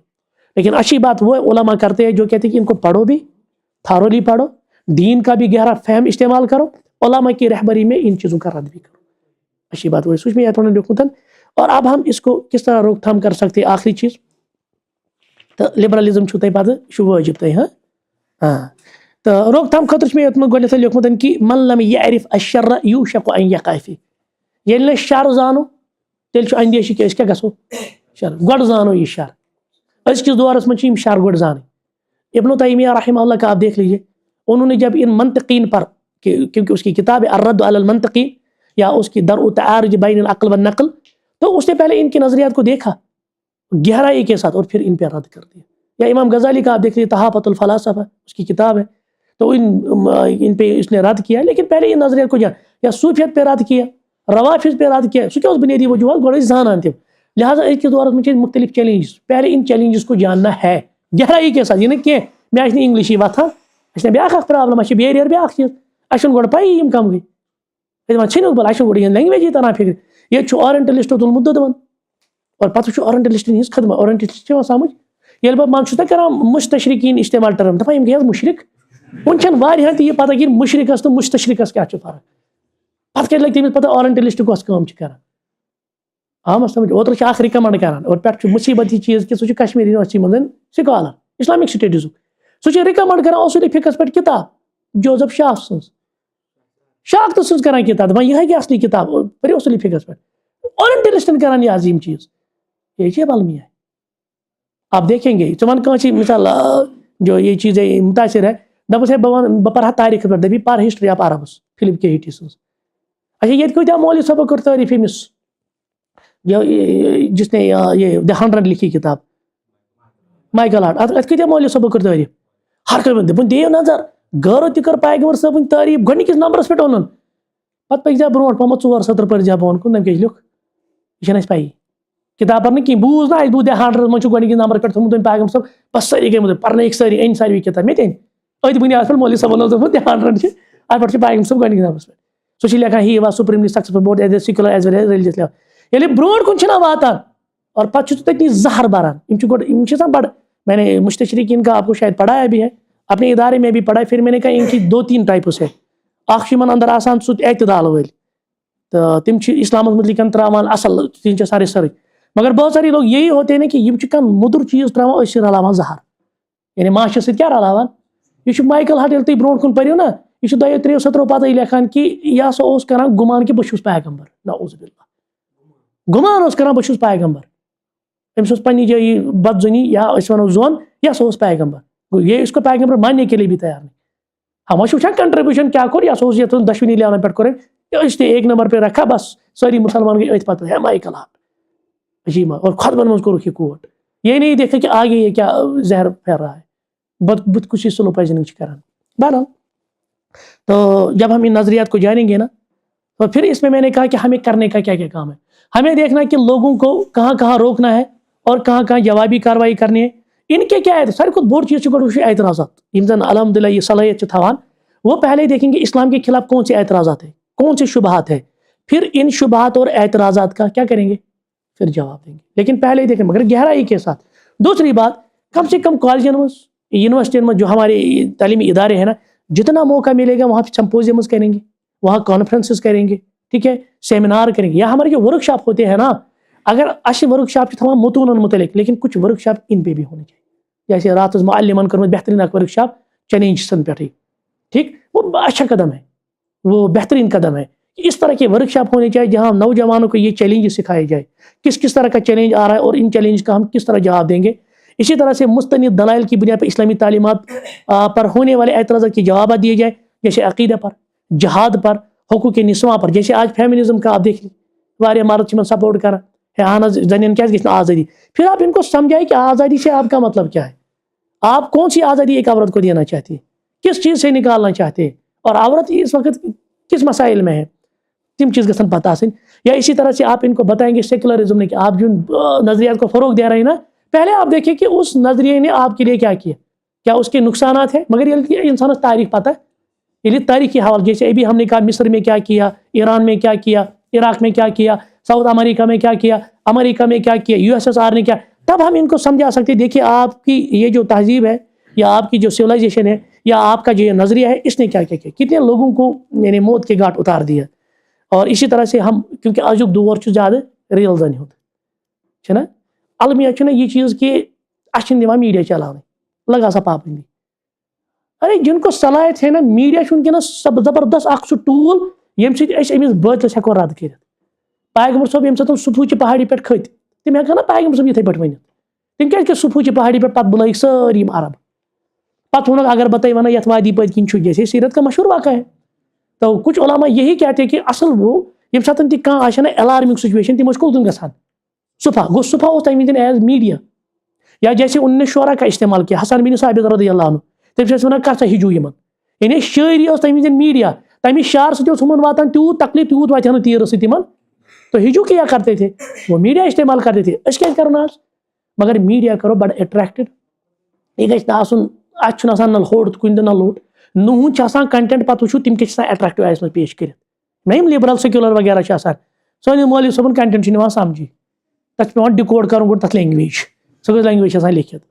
لیکن اچھی بات وہ علماء کرتے ہیں جو کہتے ہیں کہ ان کو پڑھو بھی تھارولی پڑھو دین کا بھی گہرا فہم استعمال کرو علماء کی رہبری میں ان چیزوں کا رد بھی کرو اچھی بات وہ سوچ میں آتا لکھوں اور اب ہم اس کو کس طرح روک تھام کر سکتے ہیں آخری چیز تو لبرلزم چھو تہ پتہ چھو واجب تہ ہاں تو روک تھام خاطر میں یتھ گۄڈنیتھ لیوکھمُت کہ من لم يعرف الشر يوشك ان يقع فيه ییٚلہِ نہٕ شر زانو تیٚلہِ چھُ اندیشہِ کہ أسۍ کیٛاہ گژھو شر گۄڈٕ زانو یہ شر أزکِس دورس منٛز چھِ یِم شر گۄڈٕ زانٕنۍ ابن تیمیہ رحمہ اللہ کا آپ دیکھ لیجیے انہوں نے جب ان منطقین پر کیونکہ اس کی کتاب ہے الرد علی المنطقین یا اس کی درء تعارض بین العقل والنقل تو اس نے پہلے ان کے نظریات کو دیکھا گہرائی کے ساتھ اور پھر ان پہ رد کر دیا یا امام غزالی کا آپ دیکھ لیجیے تحافۃ الفلاسفہ اس کی کتاب ہے تو ان پہ اس نے رد کیا لیکن پہلے ان نظریات کو جان یا صوفیت پہ رد کیا روافظ پہ رد کیا سو کیا اس بنیادی وجوہات گوڑے زانان تم لہٰذا اس کے دورس میں مختلف چیلنجز پہلے ان چیلنجز کو جاننا ہے گہرائی کے ساتھ یہ کہ میں انگلش وتھان اچھا بیاکھ اکھ پرابلم اچھا بیریر بیاکھ چیز اچھا گوڑ پائی یم کم گئی دپان چھنو بل اچھا گوڑ یہ لینگویجی تران فکر یہ اورینٹلسٹو تلمت دپان اور پتہ اورینٹلسٹن ہز خدمت اورینٹلسٹ سمجھ یل بہ من چھس کران مستشرقین استعمال ٹرم دپان یم گئی مشرق ون چھن واریاہن تہ یہ پتہ کہ مشرقس تو مستشرقس کیا فرق پتہ کتہ لگہ تمس پتہ اورینٹلسٹ کس کام کران آم سمجھ اوتر اخ ریکمنڈ کران اور پہ مصیبت یہ چیز کہ سہ کشمیر یونیورسٹی من سکالر اسلامک سٹڈیز سہ ریکمنڈ کران اصول فقہس پہ کتاب جوزف شاہ سن شاہ تو سن کران کتاب دپان یہ اصلی کتاب پھر اصول فقہس پہ اورینٹلسٹن کران یہ عظیم چیز یہ چیز المیہ ہے آپ دیکھیں گے ثمن کانسی مثال جو یہ چیزیں متاثر ہے دپس ہے بہ پڑھا تاریخ پہ دپی پر ہسٹری آف عربس فلپ کے ہٹی سن اچھا یہ کتیا مولوی صاحب کر تعریف امس جس نے یہ دی 100 لکھی کتاب مائیکل ہارٹ ات کتیا مولوی صاحب کر تعریف ہر کم دپن دیو نظر غورو تہ کر پیغمبر صاحب تعریف گۄڈنِکِس نمبرس پہ اونن پتہ پک جا برونٹ پہمت 4 سطر پر جا بہن کن کیا لیوکھ یہ اس پی کتاب پر کی بوز نا بو دی 100 من گۄڈنِکِس نمبر پہ تھومت پیغمبر صاحب بس ساری گئی پرنک ساری این ساری کتاب مے تین ات بنیاد پہ مولوی صاحب دوپمت دی 100 ات پہ پیغمبر صاحب گۄڈنِکِس نمبرس پہ سہ لکھان ہی was supremely successful both as a secular as well as religious level ییٚلہِ برونٹ کن چھنا واتان اور پتہ چھُ تتنی زہر بران یم بڑ میں نے مستشرقین کا آپ کو شاید پڑھایا بھی ہے اپنے ادارے میں بھی پڑھا ہے پھر میں نے کہا ان کی 2-3 ٹائپس ہے اخ اندر آسان سہ اعتدال ول تو تم اسلام متعلق تراوان اصل تم سارے سرٕے مگر بہت سارے لوگ یہی ہوتے ہیں نا کہ یم کانٛہہ مدر چیز تراوان أسۍ چھِ رلاوان زہر یعنی ماچھس سۭتۍ کیٛاہ رلاوان یہ مائیکل ہارٹ ییٚلہِ تُہۍ برونٛٹھ کُن پٔرِو نا یہ 2-3 سطرو پتہ لیکھان کہ یہ ہسا اوس کران گمان کہ بہٕ چھُس پیغمبر نعوذ باللہ گمان اوس کران بہٕ چھُس پیغمبر أمِس اوس پننہِ جایہِ بدزنی یا أسۍ ونو زوٚن یہ ہسا اوس پیغمبر یہ اس کو پیغمبر ماننے کے لیے بھی تیار نہیں ہم وچھان کنٹریبیوشن کیا کور یہ ہسا اوس یہ دشونی لیولن پہ کور اس نے 1 نمبر پہ رکھا بس ساری مسلمان گئی ات پتہ ہے مائیکل ہارٹ عجیب اور خطبن من کورکھ یہ کوٹ یہ نہیں دیکھا کہ آگے یہ کیا زہر پھیر رہا ہے بت کچھ سلو پائزنگ کران بہرحال تو جب ہم ان نظریات کو جانیں گے نا تو پھر اس میں نے کہا کہ ہمیں کرنے کا کیا کیا کام ہے ہمیں دیکھنا کہ لوگوں کو کہاں کہاں روکنا ہے اور کہاں کہاں جوابی کاروائی کرنی ہے ان کے کیا ہے سارے بوڑ چیز گوڑ اعتراضات یم زن الحمدللہ یہ صلاحیت تھوان وہ پہلے دیکھیں گے اسلام کے خلاف کون سے اعتراضات ہیں کون سے شبہات ہیں پھر ان شبہات اور اعتراضات کا کیا کریں گے پھر جواب دیں گے لیکن پہلے ہی دیکھیں مگر گہرائی کے ساتھ دوسری بات کم سے کم کالجن میں یونیورسٹی میں جو ہمارے تعلیمی ادارے ہیں نا جتنا موقع ملے گا وہاں پہ سمپوزیمز کریں گے وہاں کانفرنسز کریں گے ٹھیک ہے سیمینار کریں گے یا ہمارے جو ورک شاپ ہوتے ہیں نا اگر اچھے ورک شاپ تمام متون متعلق لیکن کچھ ورک شاپ ان پہ بھی ہونے چاہیے جیسے رات معلمن کرمت بہترین اک ورک شاپ چیلنجزن پہ ٹھیک وہ اچھا قدم ہے وہ بہترین قدم ہے اس طرح کے ورک شاپ ہونے چاہیے جہاں نوجوانوں کو یہ چیلنج سکھائے جائے کس طرح کا چیلنج آ رہا ہے اور ان چیلنج کا ہم کس طرح جواب دیں گے اسی طرح سے مستند دلائل کی بنیاد پر اسلامی تعلیمات پر ہونے والے اعتراضات کے جوابات دیے جائے جیسے عقیدہ پر جہاد پر حقوق نسواں پر جیسے آج فیمنزم کا آپ دیکھ لیں واریا مرد سپورٹ کران ہے زنین کیا گژھِ آزادی. پھر آپ ان کو سمجھائیں کہ آزادی سے آپ کا مطلب کیا ہے. آپ کون سی آزادی ایک عورت کو دینا چاہتے ہیں, کس چیز سے نکالنا چاہتے ہیں, اور عورت اس وقت کس مسائل میں ہے, تم چیز گژھن پتہ آسن. یا اسی طرح سے آپ ان کو بتائیں گے سیکولرزم نے کہ آپ جن نظریات کو فروغ دے رہے ہیں نا, پہلے آپ دیکھیں کہ اس نظریے نے آپ کے لیے کیا کیا, کیا اس کے نقصانات ہیں. مگر یہ انسان تاریخ پتہ ہے, یہ تاریخی حوالہ, جیسے ابھی ہم نے کہا مصر میں کیا کیا, ایران میں کیا کیا, عراق میں کیا کیا, ساؤتھ امریکہ میں کیا کیا, امریکہ میں کیا کیا, USSR نے کیا. تب ہم ان کو سمجھا سکتے دیکھیے آپ کی یہ جو تہذیب ہے یا آپ کی جو سویلائزیشن ہے یا آپ کا جو یہ نظریہ ہے, اس نے کیا کیا کیا, کتنے لوگوں کو یعنی موت کے گھاٹ اتار دیا. اور اسی طرح سے ہم کیونکہ آجک دور زیادہ ریلزن ہوں نا, المیہ چھنا یہ چیز کہ اچھن دِوان میڈیا چلانے, لگا سا پابندی. ارے جن کو صلاحیت ہے نا, میڈیا ونکس زبردست اخ سہ ٹول یم سۭتۍ أمس بٲتلس ہیٚکو رد کٔرِتھ. پیغمبر صٲب ییٚمہِ ساتہٕ صبحٕچہِ پہاڑی پٮ۪ٹھ کھٔتۍ, تِم ہیٚکن نا پیغمبر صٲب یِتھٕے پٲٹھۍ ؤنِتھ. تِم کیٛازِ کہِ صبحٕچہِ پہاڑی پٮ۪ٹھ پتہٕ بُلٲیِکھ سٲری یِم عرب, پتہٕ ووٚنُکھ اگر بہٕ تۄہہِ وَنہٕ یتھ وادی پٔتۍ کِنۍ چھُ, جیسے سیرت کا مشہور واقعہ ہے. تو کچھ علماء یہی کہتے ہیں کہ اصل وہ ییٚمہِ ساتہٕ تہِ کانٛہہ آسہِ نا الارمنگ سچویشن, تِم ٲسۍ کوٚت گژھان, صُفا گوٚو, صُفا اوس تَمہِ وِزِ ایز میڈیا. یا جیسے انہوں نے شعرا کا استعمال کیا, حسن بن ثابت رضی اللہ عنہ, تٔمِس ٲسۍ وَنان کر سا ہِجوٗ یِمن, یعنی شٲعری ٲس تَمہِ وِزِ میڈیا. تَمہِ شعر سۭتۍ اوس ہُمن واتان تیوٗت تکلیٖف, تیوٗت واتہِ ہا نہٕ تیٖرٕ سۭتۍ تِمن. تو ہِجوٗ کیا کرتے تھے, وہ میڈیا استعمال کرتے تھے. أسۍ کیٛازِ کرو نہٕ آز, مگر میڈیا کرو بڑٕ اٹریکٹڈ. یہِ گژھِ نہٕ آسُن اَتھ چھُنہٕ آسان نہ ہوڑ تہٕ کُنہِ تہِ نہ لوٚٹ, نُہُنٛد چھُ آسان کنٹینٹ, پتہٕ وٕچھو تِم کیٛاہ چھِ آسان اٹریکٹِو آیس منٛز پیش کٔرِتھ. نہ یِم لِبرل سیکولر وغیرہ چھِ آسان, سٲنِس مولوی صٲبُن کنٹینٹ چھُنہٕ یِوان سمجھی, تتھ چھُ پیوان ڈِکوڈ کرُن گۄڈٕ تتھ لینگویج, سۄ کۭژ لینگویج چھِ آسان لیکھِتھ,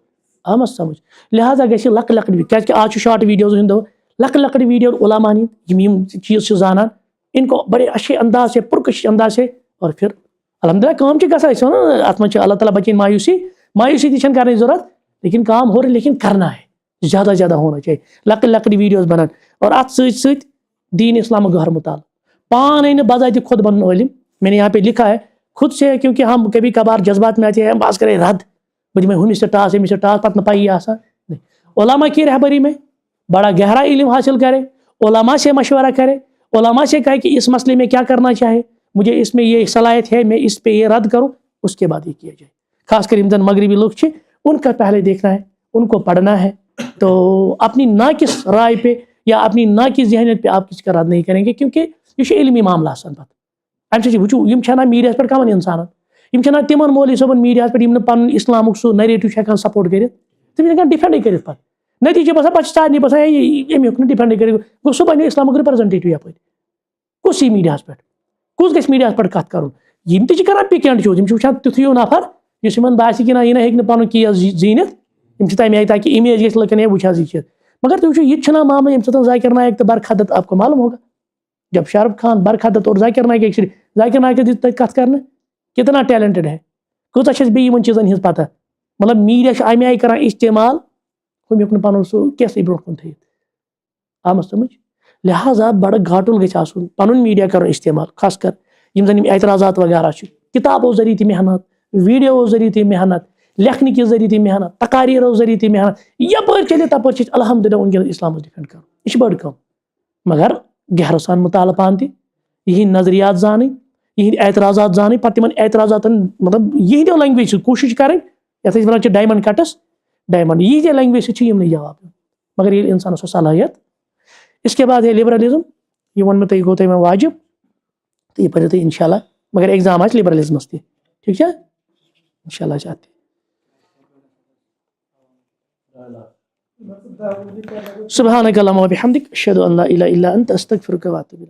آو مےٚ سمجھ. لہٰذا گژھِ لۄکٕٹۍ لۄکٕٹۍ, کیازِ کہ آز چھُ شاٹ ویڈیوز ہُنٛد دور, لۄکٕٹۍ لۄکٕٹۍ ویڈیو علماء نِنۍ یِم چیٖز چھِ زانان, ان کو بڑے اچھے انداز سے پرکشش انداز سے, اور پھر الحمدللہ کٲم چھِ گژھان. أسۍ وَنو نہ اتھ منٛز چھِ اللہ تعالیٰ بچٲیِن مایوٗسی, مایوٗسی تہِ چھَنہٕ کرنٕچ ضوٚرتھ, لیکن کام ہو رہی لیکن کرنا ہے, زیادہ زیادہ ہونا چاہیے. لۄکٕٹۍ لۄکٕٹۍ ویڈیوز بنان, اور اتھ سۭتۍ سۭتۍ دین اسلامُک گہر مطالعہ, پانے نہٕ بذاتِ خود بنُن عٲلم. میں نے یہاں پہ لکھا ہے خود سے ہے, کیونکہ ہم کبھی کبھار جذبات میں آتے ہیں, باز کرے رد, بہٕ دِمے ہُمِس سے ٹاس, أمِس سے ٹاس, پتہٕ نہٕ پایی آسان. علماء کی رہبری میں بڑا گہرا علم حاصل کرے, علماء سے مشورہ کرے, علماء سے کہے کہ اس مسئلے میں کیا کرنا چاہے, مجھے اس میں یہ صلاحیت ہے, میں اس پہ یہ رد کروں, اس کے بعد یہ کیا جائے. خاص کر یِم زن مغربی لوگ چھِ, ان کا پہلے دیکھنا ہے, ان کو پڑھنا ہے. تو اپنی ناقص رائے پہ یا اپنی ناقص ذہنیت پہ آپ کسی کا رد نہیں کریں گے, کیونکہ یہ چھُ علمی معاملہ آسان. پتہٕ اَمہِ سۭتۍ چھِ وٕچھو یِم چھَنہ میٖڈیاہَس پٮ۪ٹھ کَمَن اِنسانَن, یِم چھِنہ تِمن مولوی صٲبن میٖڈیاہَس پٮ۪ٹھ یِم نہٕ پَنُن اِسلامُک سُہ نریٹِو چھِ ہٮ۪کان سپورٹ کٔرِتھ, تِم چھِ ہٮ۪کان ڈِفینڈٕے کٔرِتھ. پتہٕ نتیٖجہٕ باسان پتہٕ چھِ سارنٕے باسان أمۍ ہیوٚک نہٕ ڈِفینڈٕے کٔرِتھ, گوٚو سُہ بَنہِ اِسلامُک رِپرٛزنٹیٹِو یپٲرۍ. کُس یی میٖڈیاہَس پٮ۪ٹھ, کُس گژھِ میٖڈیاہَس پٮ۪ٹھ کَتھ کَرُن. یِم تہِ چھِ کران پِک اینڈ چوٗز, یِم چھِ وٕچھان تیُتھُے ہیوٗ نفر یُس یِمن باسہِ کہِ نہ یہِ نہ ہیٚکہِ نہٕ پَنُن کیس زیٖنِتھ, یِم چھِ تَمہِ آیہِ تاکہِ اِمیج گژھِ لُکن ہے وٕچھ حظ یہِ چھِ. مگر تُہۍ وٕچھو یہِ تہِ چھُنہ معاملہٕ ییٚمہِ ساتہٕ ذاکر نایک تہٕ برکھدت, آپ کو معلوم ہوگا جب شاہ رخ خان, برکھدت اور ذاکر نایک ایک شریف, ذاکر نایک دِژ تَتہِ کَتھ کرنہٕ, کتنا ٹیلنٹڈ ہے, کۭژاہ چھَس بیٚیہِ یِمن چیٖزن ہِنٛز پتہ. مطلب میٖڈیا چھُ اَمہِ آیہِ کران استعمال, ہُم ہیوٚک نہٕ پَنُن سُہ کیسٕے برونٛٹھ کُن تھٲیِتھ. آو مےٚ سمجھ. لہٰذا بڑٕ گاٹُل گژھِ آسُن, پَنُن میٖڈیا کرُن استعمال, خاص کر یِم زن یِم اعتراضات وغیرہ چھِ, کِتابو ذٔریعہٕ تہِ محنت, ویٖڈیو ذٔریعہٕ تہِ محنت, لیکھنہٕ کہِ ذٔریعہٕ تہِ محنت, تقاریٖرو ذٔریعہٕ تہِ محنت, یپٲرۍ چلہِ تپٲرۍ چھِ الحمدللہ وٕنکیٚنس اِسلامس ڈِفینڈ کرُن. یہِ چھِ بٔڑ کٲم. مگر گہرٕ سان مطالعہٕ پانہٕ تہِ, یِہِنٛدۍ نظریات زانٕنۍ, یِہِنٛدۍ اعتراضات زانٕنۍ, پتہٕ تِمن اعتراضاتن مطلب یِہنٛدیو لینگویج سۭتۍ کوٗشِش کرٕنۍ, یتھ أسۍ وَنان چھِ ڈایمنڈ کٹس, ڈایمنڈ یِہنٛدِ لینگویج سۭتۍ چھِ یِمنٕے جواب دیُن. مگر ییٚلہِ اِنسانس سۄ صلٲحیت, اس کے بعد ہے لِبرلزم, یہِ ووٚن مےٚ تۄہہِ, یہِ گوٚو تۄہہِ وۄنۍ واجب, تہٕ یہِ پٔرِو تُہۍ اِنشاء اللہ. مگر ایگزام آسہِ لِبرلزمس تہِ, ٹھیٖک چھا, اِنشاء اللہ چاہتے. سبحانك اللهم وبحمدك اشهد ان لا اله الا انت استغفرك واتوب اليك.